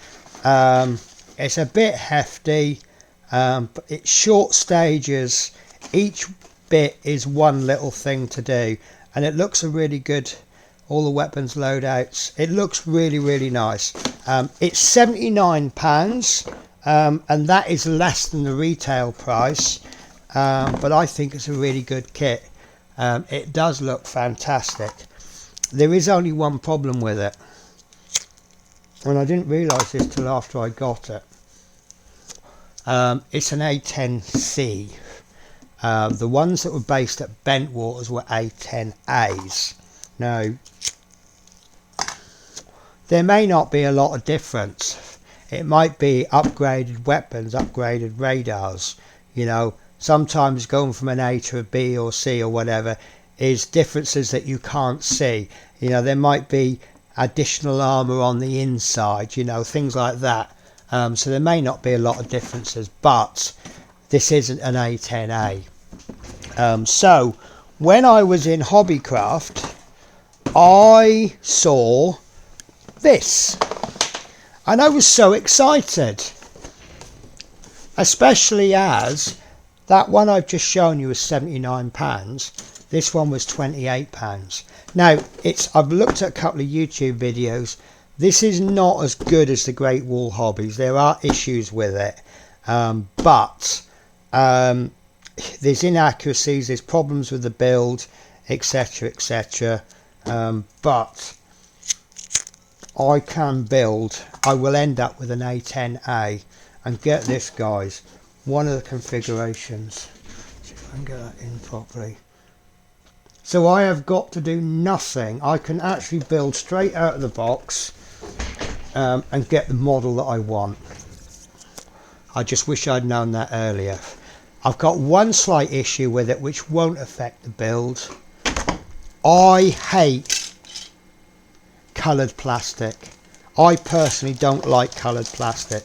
It's a bit hefty, but it's short stages. Each bit is one little thing to do, and it looks a really good, all the weapons loadouts. It looks really nice. It's £79, and that is less than the retail price, but I think it's a really good kit. It does look fantastic. There is only one problem with it, and I didn't realise this till after I got it. It's an A10C. The ones that were based at Bentwaters were A10As. Now, there may not be a lot of difference. It might be upgraded weapons, upgraded radars. You know, sometimes going from an A to a B or C or whatever is differences that you can't see. You know, there might be additional armor on the inside, you know, things like that. So there may not be a lot of differences, but this isn't an A10A. So when I was in Hobbycraft, I saw this and I was so excited, especially as that one I've just shown you was £79. This one was £28. Now I've looked at a couple of YouTube videos. This is not as good as the Great Wall Hobbies. There are issues with it, but there's inaccuracies, there's problems with the build, etc, etc. But I can build. I will end up with an A10A, and get this, guys, one of the configurations. See if I can get that in properly. So I have got to do nothing. I can actually build straight out of the box and get the model that I want. I just wish I'd known that earlier. I've got one slight issue with it which won't affect the build. I hate coloured plastic. I personally don't like coloured plastic.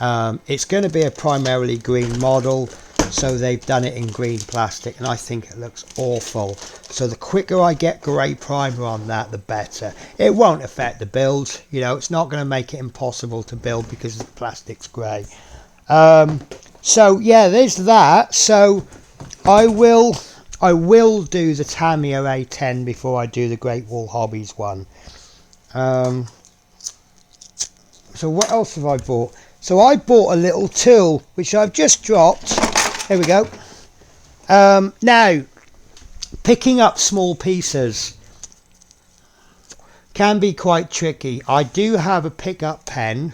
It's going to be a primarily green model, so they've done it in green plastic, and I think it looks awful. So the quicker I get grey primer on that, the better. It won't affect the build, you know, it's not going to make it impossible to build because the plastic's grey. So yeah, there's that. So I will do the Tamiya A10 before I do the Great Wall Hobbies one. So what else have I bought? So I bought a little tool which I've just dropped. Here we go. Now, picking up small pieces can be quite tricky. I do have a pick-up pen,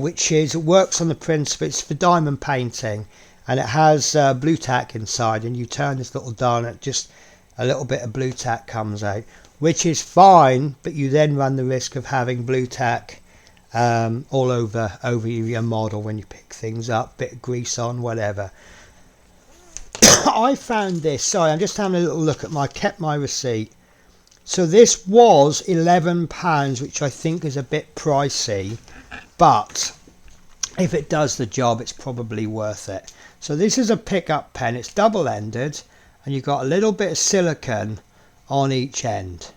which works on the principle, it's for diamond painting, and it has blue tack inside, and you turn this little dial and just a little bit of blue tack comes out, which is fine, but you then run the risk of having blue tack all over your model when you pick things up, bit of grease on, whatever. I found this, sorry, I'm just having a little look at kept my receipt. So this was £11, which I think is a bit pricey, but if it does the job, it's probably worth it. So this is a pickup pen, it's double-ended, and you've got a little bit of silicone on each end.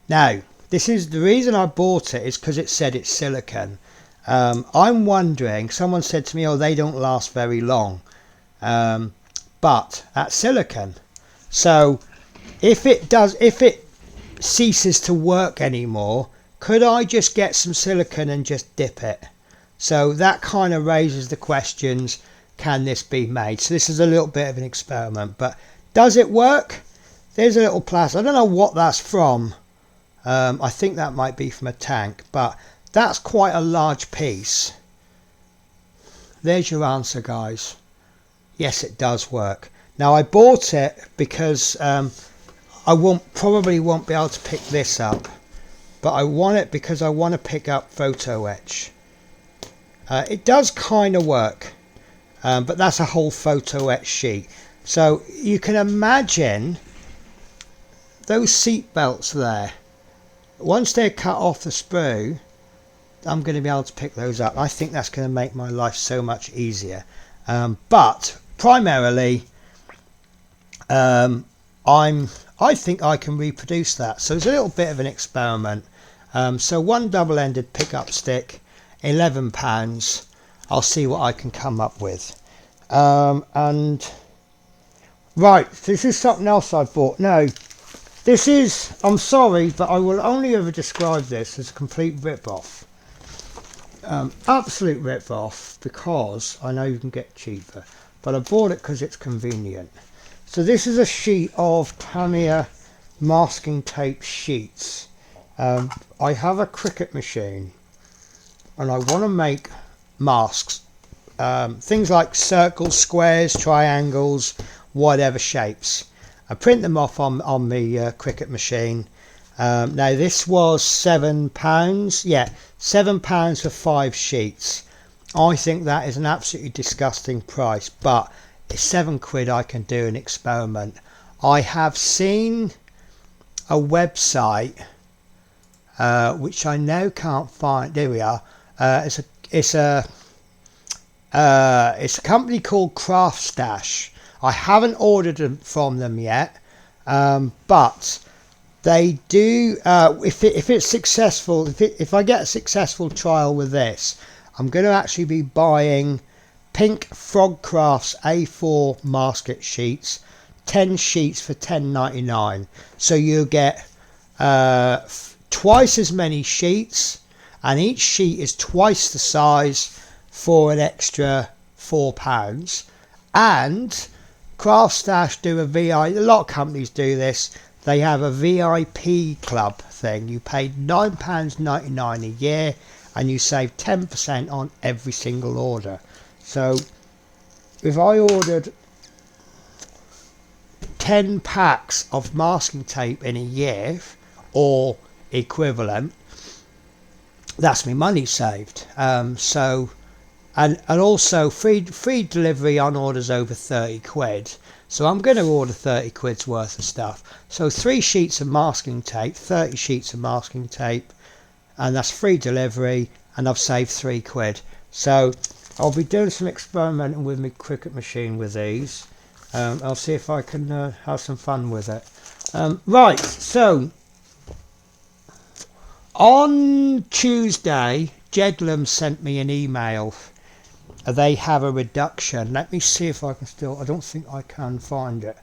Now, this is the reason I bought it, is because it said it's silicone. I'm wondering, someone said to me, oh, they don't last very long, but that's silicone. So if it ceases to work anymore, could I just get some silicone and just dip it? So that kind of raises the questions, can this be made? So this is a little bit of an experiment, but does it work? There's a little plastic, I don't know what that's from. I think that might be from a tank, but that's quite a large piece. There's your answer, guys. Yes, it does work. Now I bought it because I probably won't be able to pick this up, but I want it because I want to pick up photo etch. It does kind of work, but that's a whole photo etch sheet. So you can imagine those seat belts there. Once they're cut off the sprue, I'm going to be able to pick those up. I think that's going to make my life so much easier. But primarily, I think I can reproduce that. So it's a little bit of an experiment. So one double-ended pickup stick, £11. I'll see what I can come up with. And right, this is something else I bought. No, this is, I'm sorry, but I will only ever describe this as a complete rip-off. Absolute rip-off, because I know you can get cheaper, but I bought it because it's convenient. So this is a sheet of Tamiya masking tape sheets. I have a Cricut machine and I want to make masks, things like circles, squares, triangles, whatever shapes. I print them off on the Cricut machine, Now this was £7. Yeah, £7 for 5 sheets. I think that is an absolutely disgusting price, but it's £7. I can do an experiment. I have seen a website which I now can't find. There we are. It's a company called Craft Stash. I haven't ordered them from them yet, but they do. If it's successful, if I get a successful trial with this, I'm going to actually be buying pink Frog Crafts A4 masket sheets, 10 sheets for £10.99. So you get twice as many sheets, and each sheet is twice the size for an extra £4. And Craft Stash do a a lot of companies do this. They have a VIP club thing. You pay £9.99 a year and you save 10% on every single order. So if I ordered 10 packs of masking tape in a year or equivalent, that's me money saved. So and also free delivery on orders over £30. So I'm going to order £30 worth of stuff. So 3 sheets of masking tape, 30 sheets of masking tape, and that's free delivery, and I've saved £3. So I'll be doing some experimenting with my Cricut machine with these. I'll see if I can have some fun with it. Right, so on Tuesday, Jedlam sent me an email. They have a reduction. Let me see if I can still. I don't think I can find it.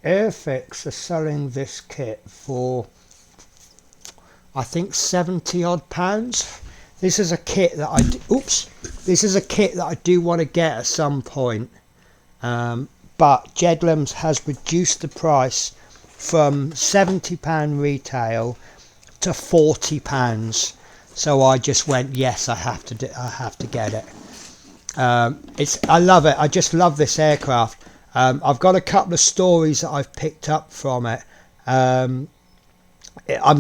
Airfix are selling this kit for, I think, £70 odd. This is a kit that this is a kit that I do want to get at some point. But Jedlam's has reduced the price from £70 retail to £40. So I just went, yes, I have to get it. I love it. I just love this aircraft. I've got a couple of stories that I've picked up from it. I'm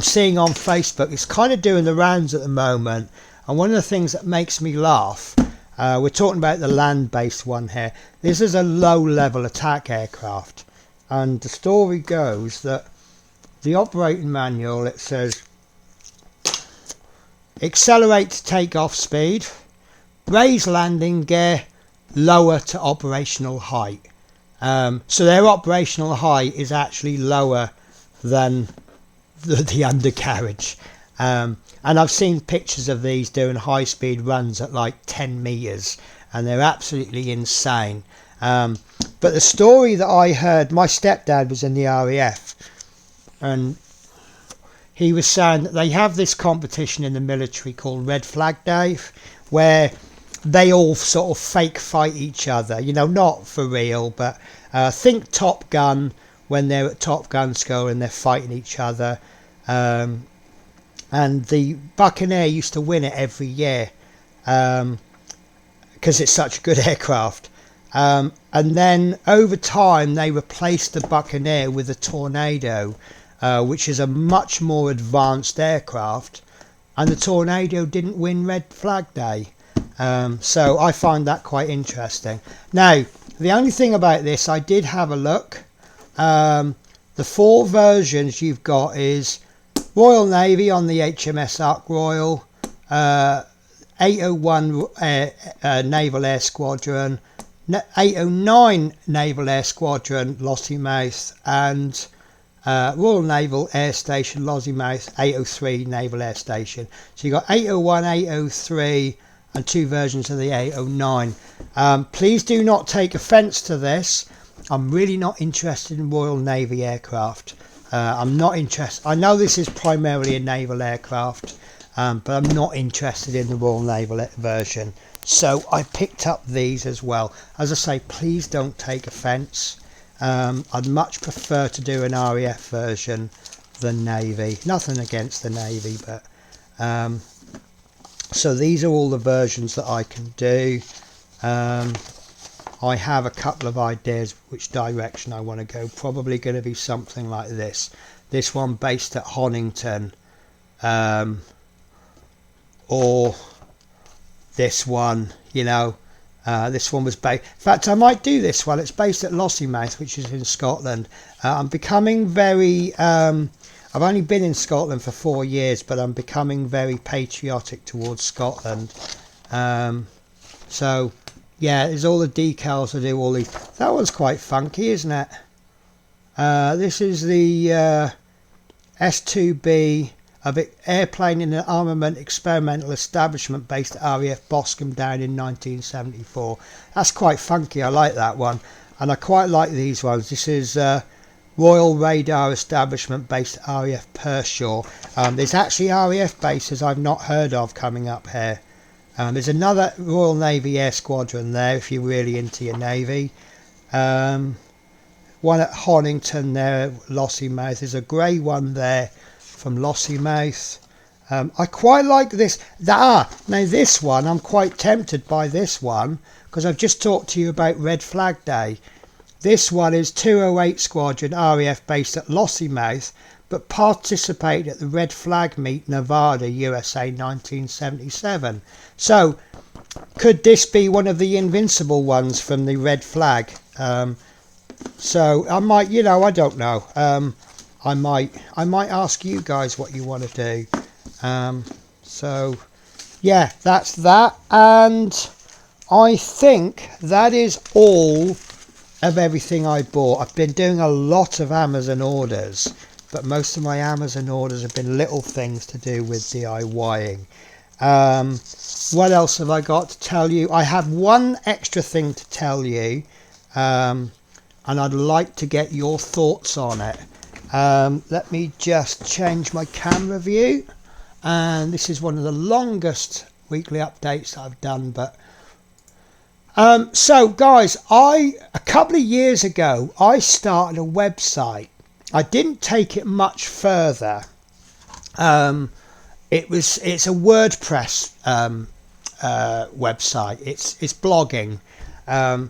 seeing on Facebook, it's kind of doing the rounds at the moment, and one of the things that makes me laugh, we're talking about the land-based one here. This is a low-level attack aircraft, and the story goes that the operating manual, it says accelerate to takeoff speed, raise landing gear, lower to operational height. So their operational height is actually lower than the undercarriage. And I've seen pictures of these doing high speed runs at like 10 meters, and they're absolutely insane. But the story that I heard, my stepdad was in the RAF, and he was saying that they have this competition in the military called Red Flag Day, where they all sort of fake fight each other, you know, not for real, but think Top Gun, when they're at Top Gun school and they're fighting each other. And the Buccaneer used to win it every year because it's such a good aircraft. And then over time they replaced the Buccaneer with a Tornado, which is a much more advanced aircraft, and the Tornado didn't win Red Flag Day. So I find that quite interesting. Now, the only thing about this, I did have a look. The 4 versions you've got is Royal Navy on the HMS Ark Royal, 801 Naval Air Squadron, 809 Naval Air Squadron Lossiemouth, and Royal Naval Air Station Lossiemouth 803 Naval Air Station. So you've got 801, 803 and 2 versions of the 809. Please do not take offence to this. I'm really not interested in Royal Navy aircraft. I'm not interested. I know this is primarily a naval aircraft, but I'm not interested in the Royal Naval version. So I picked up these as well. As I say, please don't take offence. I'd much prefer to do an RAF version than Navy. Nothing against the Navy, but so these are all the versions that I can do. I have a couple of ideas which direction I want to go. Probably going to be something like this. This one based at Honington, or this one, you know, this one was based, in fact I might do this one. It's based at Lossiemouth, which is in Scotland. I'm becoming very I've only been in Scotland for 4 years, but I'm becoming very patriotic towards Scotland. So yeah, there's all the decals I do, all these. That one's quite funky, isn't it? This is the S2B of it, airplane in an armament experimental establishment based at RAF Boscombe down in 1974. That's quite funky. I like that one, and I quite like these ones. This is Royal Radar Establishment based at RAF Pershore. There's actually RAF bases I've not heard of coming up here. There's another Royal Navy Air Squadron there if you're really into your Navy. One at Honington there, Lossiemouth. There's a grey one there from Lossiemouth. I quite like this. Now this one, I'm quite tempted by this one because I've just talked to you about Red Flag Day. This one is 208 Squadron, RAF based at Lossiemouth, but participated at the Red Flag Meet, Nevada, USA, 1977. So, could this be one of the invincible ones from the Red Flag? So I might, you know, I don't know. I might ask you guys what you want to do. So, yeah, that's that, and I think that is all of everything I bought. I've been doing a lot of Amazon orders, but most of my Amazon orders have been little things to do with DIYing. What else have I got to tell you? I have one extra thing to tell you, and I'd like to get your thoughts on it. Let me just change my camera view, and this is one of the longest weekly updates that I've done, but so guys, a couple of years ago I started a website. I didn't take it much further. It's a WordPress website. It's blogging, and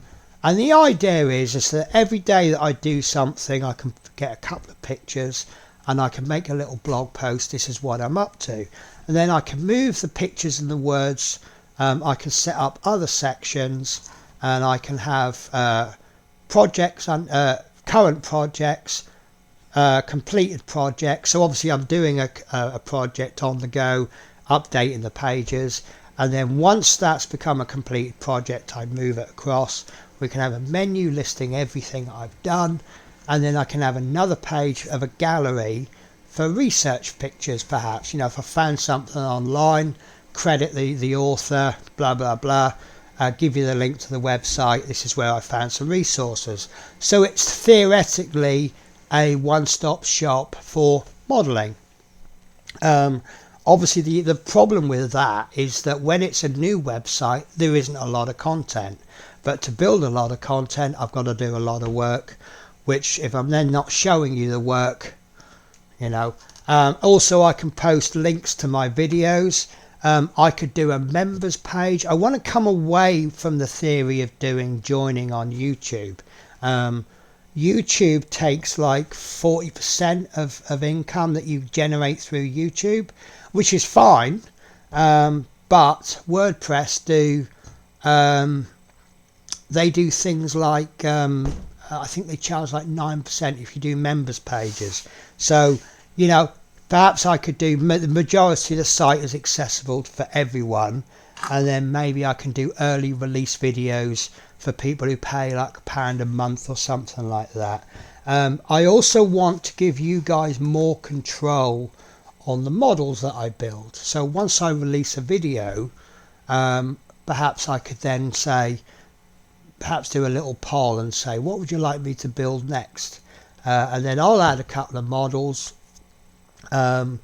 the idea is that every day that I do something, I can get a couple of pictures and I can make a little blog post. This is what I'm up to, and then I can move the pictures and the words. I can set up other sections, and I can have projects and current projects, completed projects. So obviously I'm doing a project on the go, updating the pages, and then once that's become a completed project, I move it across. We can have a menu listing everything I've done, and then I can have another page of a gallery for research pictures, perhaps. You know, if I found something online, credit the author, blah blah blah, give you the link to the website. This is where I found some resources. So it's theoretically a one-stop shop for modelling. Obviously the problem with that is that when it's a new website, there isn't a lot of content, but to build a lot of content I've got to do a lot of work, which if I'm then not showing you the work, you know. Also I can post links to my videos. I could do a members page. I want to come away from the theory of joining on YouTube. YouTube takes like 40% of income that you generate through YouTube, which is fine, but WordPress they do things like I think they charge like 9% if you do members pages. So, you know, perhaps I could do the majority of the site is accessible for everyone, and then maybe I can do early release videos for people who pay like £1 a month or something like that. I also want to give you guys more control on the models that I build. So once I release a video, perhaps I could then say, perhaps do a little poll and say, what would you like me to build next? And then I'll add a couple of models, and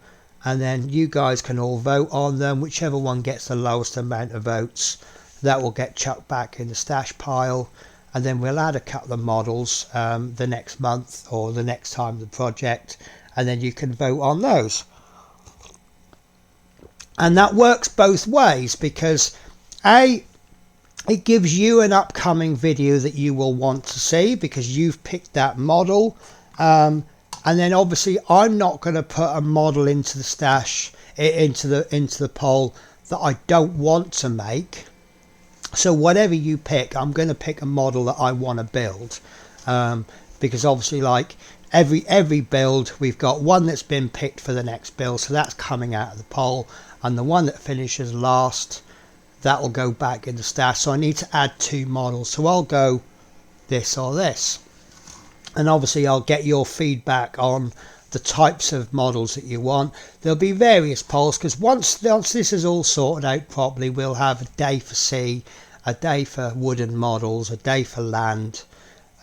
then you guys can all vote on them. Whichever one gets the lowest amount of votes, that will get chucked back in the stash pile, and then we'll add a couple of models the next month or the next time of the project, and then you can vote on those. And that works both ways, because it gives you an upcoming video that you will want to see because you've picked that model. And then obviously I'm not going to put a model into the stash, into the poll that I don't want to make. So whatever you pick, I'm going to pick a model that I want to build, because obviously, like every build, we've got one that's been picked for the next build, so that's coming out of the poll, and the one that finishes last, that will go back in the stash. So I need to add 2 models, so I'll go this or this, and obviously I'll get your feedback on the types of models that you want. There'll be various polls, because once this is all sorted out properly, we'll have a day for sea, a day for wooden models, a day for land,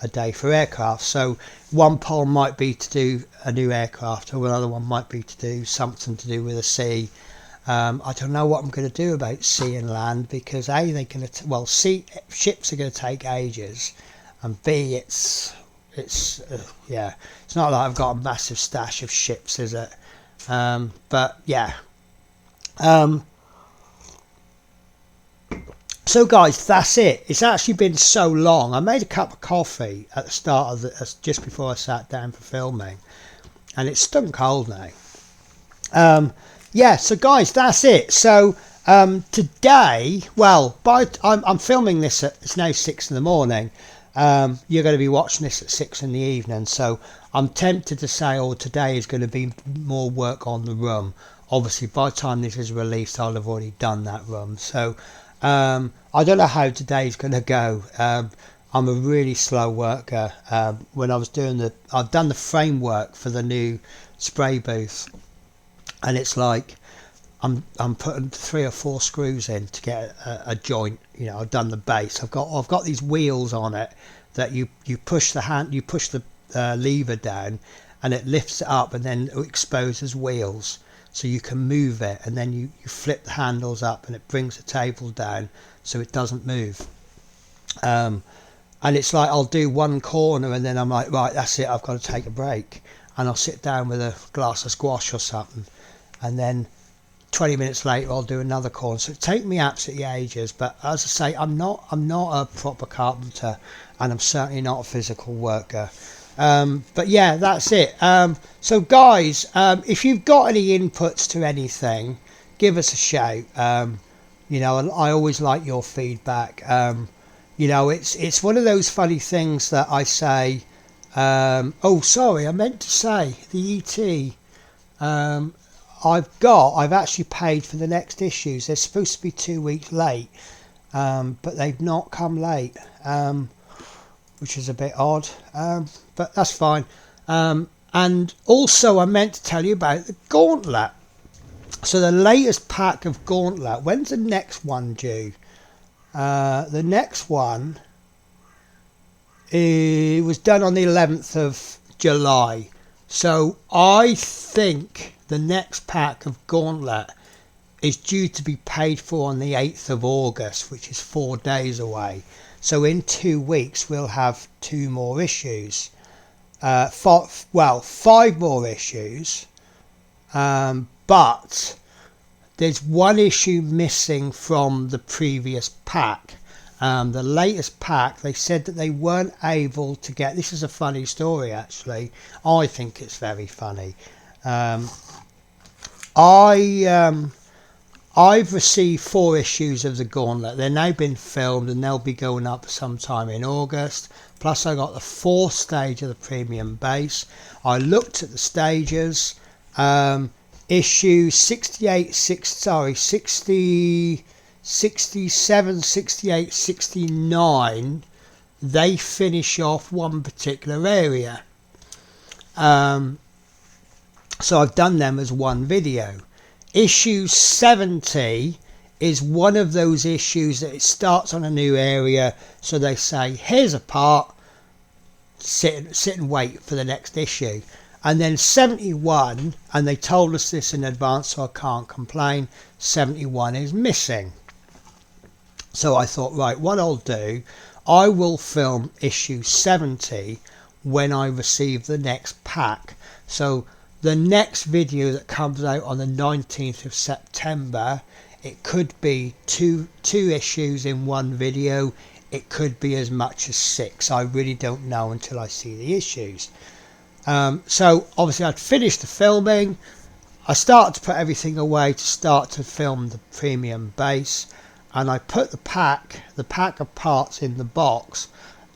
a day for aircraft. So one poll might be to do a new aircraft, or another one might be to do something to do with the sea. I don't know what I'm going to do about sea and land, because A, they're going to, ships are going to take ages, and B, it's yeah, it's not like I've got a massive stash of ships, is it? But yeah. So guys, that's it. It's actually been so long. I made a cup of coffee at the start of just before I sat down for filming, and it's stone cold now. Yeah, so guys, that's it. So today, well, I'm filming this it's now 6 in the morning. You're going to be watching this at 6 in the evening, so I'm tempted to say, today is going to be more work on the room. Obviously by the time this is released, I'll have already done that room. So I don't know how today's going to go. I'm a really slow worker. When I was I've done the framework for the new spray booth, and it's like I'm putting 3 or 4 screws in to get a joint. You know, I've done the base. I've got these wheels on it that you push the lever down, and it lifts it up, and then it exposes wheels, so you can move it, and then you flip the handles up, and it brings the table down so it doesn't move. And it's like I'll do one corner, and then I'm like, right, that's it, I've got to take a break, and I'll sit down with a glass of squash or something, and then 20 minutes later I'll do another corner. So it takes me absolutely ages, but as I say, I'm not a proper carpenter, and I'm certainly not a physical worker. But yeah, that's it. So guys, if you've got any inputs to anything, give us a shout. You know, I always like your feedback. You know, it's one of those funny things that I say, oh sorry, I meant to say the ET, I've actually paid for the next issues. They're supposed to be 2 weeks late, but they've not come late, which is a bit odd, but that's fine. And also I meant to tell you about the Gauntlet. So the latest pack of Gauntlet, when's the next one due? The next one, it was done on the 11th of July. So I think the next pack of Gauntlet is due to be paid for on the 8th of August, which is 4 days away. So in 2 weeks we'll have 2 more issues. 5 more issues. But there's 1 issue missing from the previous pack. The latest pack, they said that they weren't able to get, this is a funny story actually, I think it's very funny. I've received 4 issues of the Gauntlet. They're now been filmed, and they'll be going up sometime in August. Plus I got the 4th stage of the premium base. I looked at the stages. Issue 67, 68, 69, they finish off one particular area. So I've done them as one video. Issue 70 is one of those issues that it starts on a new area, so they say here's a part, sit and wait for the next issue. And then 71, and they told us this in advance, so I can't complain, 71 is missing. So I thought, right, what I'll do, I will film issue 70 when I receive the next pack. So the next video that comes out on the 19th of September It could be two issues in one video. It could be as much as 6. I really don't know until I see the issues. So obviously I'd finished the filming. I started to put everything away to start to film the premium base, and I put the pack of parts in the box,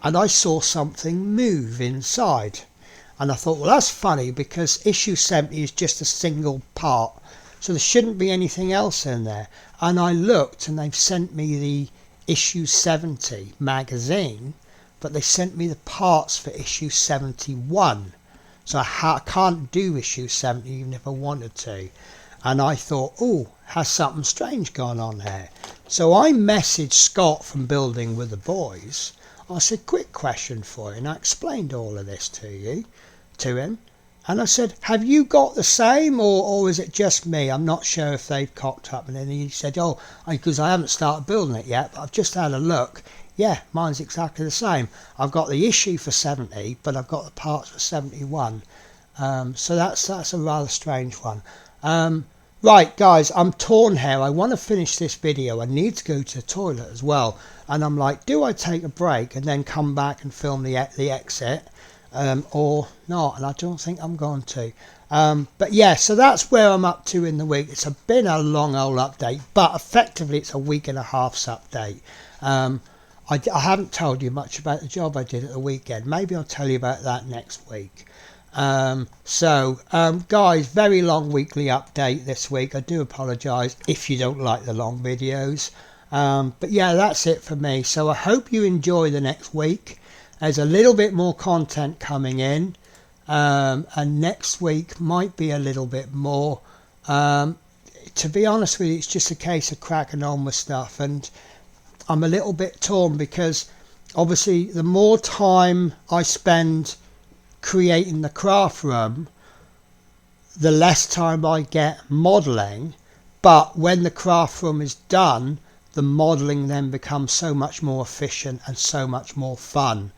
and I saw something move inside, and I thought, well, that's funny because issue 70 is just a single part, so there shouldn't be anything else in there. And I looked, and they've sent me the issue 70 magazine, but they sent me the parts for issue 71. So I can't do issue 70 even if I wanted to. And I thought, oh, has something strange gone on here? So I messaged Scott from Building with the Boys. I said, quick question for you. And I explained all of this to him. And I said, have you got the same, or is it just me? I'm not sure if they've cocked up. And then he said, oh, because I haven't started building it yet, but I've just had a look. Yeah, mine's exactly the same. I've got the issue for 70, but I've got the parts for 71. So that's a rather strange one. Right, guys, I'm torn here. I want to finish this video. I need to go to the toilet as well. And I'm like, do I take a break and then come back and film the exit, or not? And I don't think I'm going to. But yeah, so that's where I'm up to in the week. It's been a long old update, but effectively it's a week and a half's update. I haven't told you much about the job I did at the weekend. Maybe I'll tell you about that next week. Guys, very long weekly update this week. I do apologise if you don't like the long videos. But yeah, that's it for me. So I hope you enjoy the next week. There's a little bit more content coming in. And next week might be a little bit more. To be honest with you, it's just a case of cracking on with stuff. And I'm a little bit torn because obviously the more time I spend creating the craft room, the less time I get modelling. But when the craft room is done, the modelling then becomes so much more efficient and so much more fun.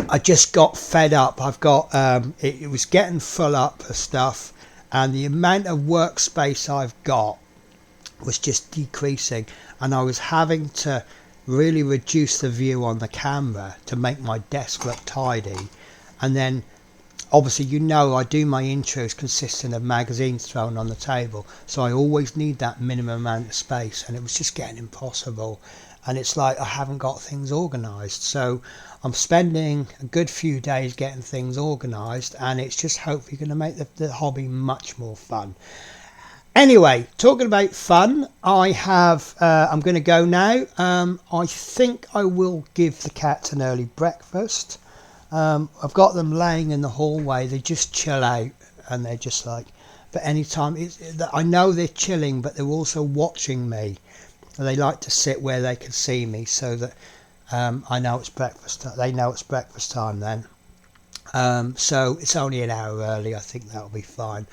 I just got fed up. I've got it was getting full up of stuff, and the amount of workspace I've got was just decreasing, and I was having to really reduce the view on the camera to make my desk look tidy. And then obviously, you know, I do my intros consisting of magazines thrown on the table, so I always need that minimum amount of space, and it was just getting impossible. And it's like I haven't got things organised, so I'm spending a good few days getting things organised, and it's just hopefully going to make the hobby much more fun. Anyway, talking about fun, I'm going to go now. I think I will give the cats an early breakfast. I've got them laying in the hallway. They just chill out, and they're just like, but anytime, I know they're chilling, but they're also watching me. They like to sit where they can see me, so that I know it's breakfast. They know it's breakfast time then. So it's only an hour early. I think that'll be fine.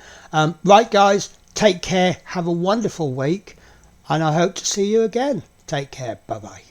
Right, guys. Take care, have a wonderful week, and I hope to see you again. Take care, bye bye.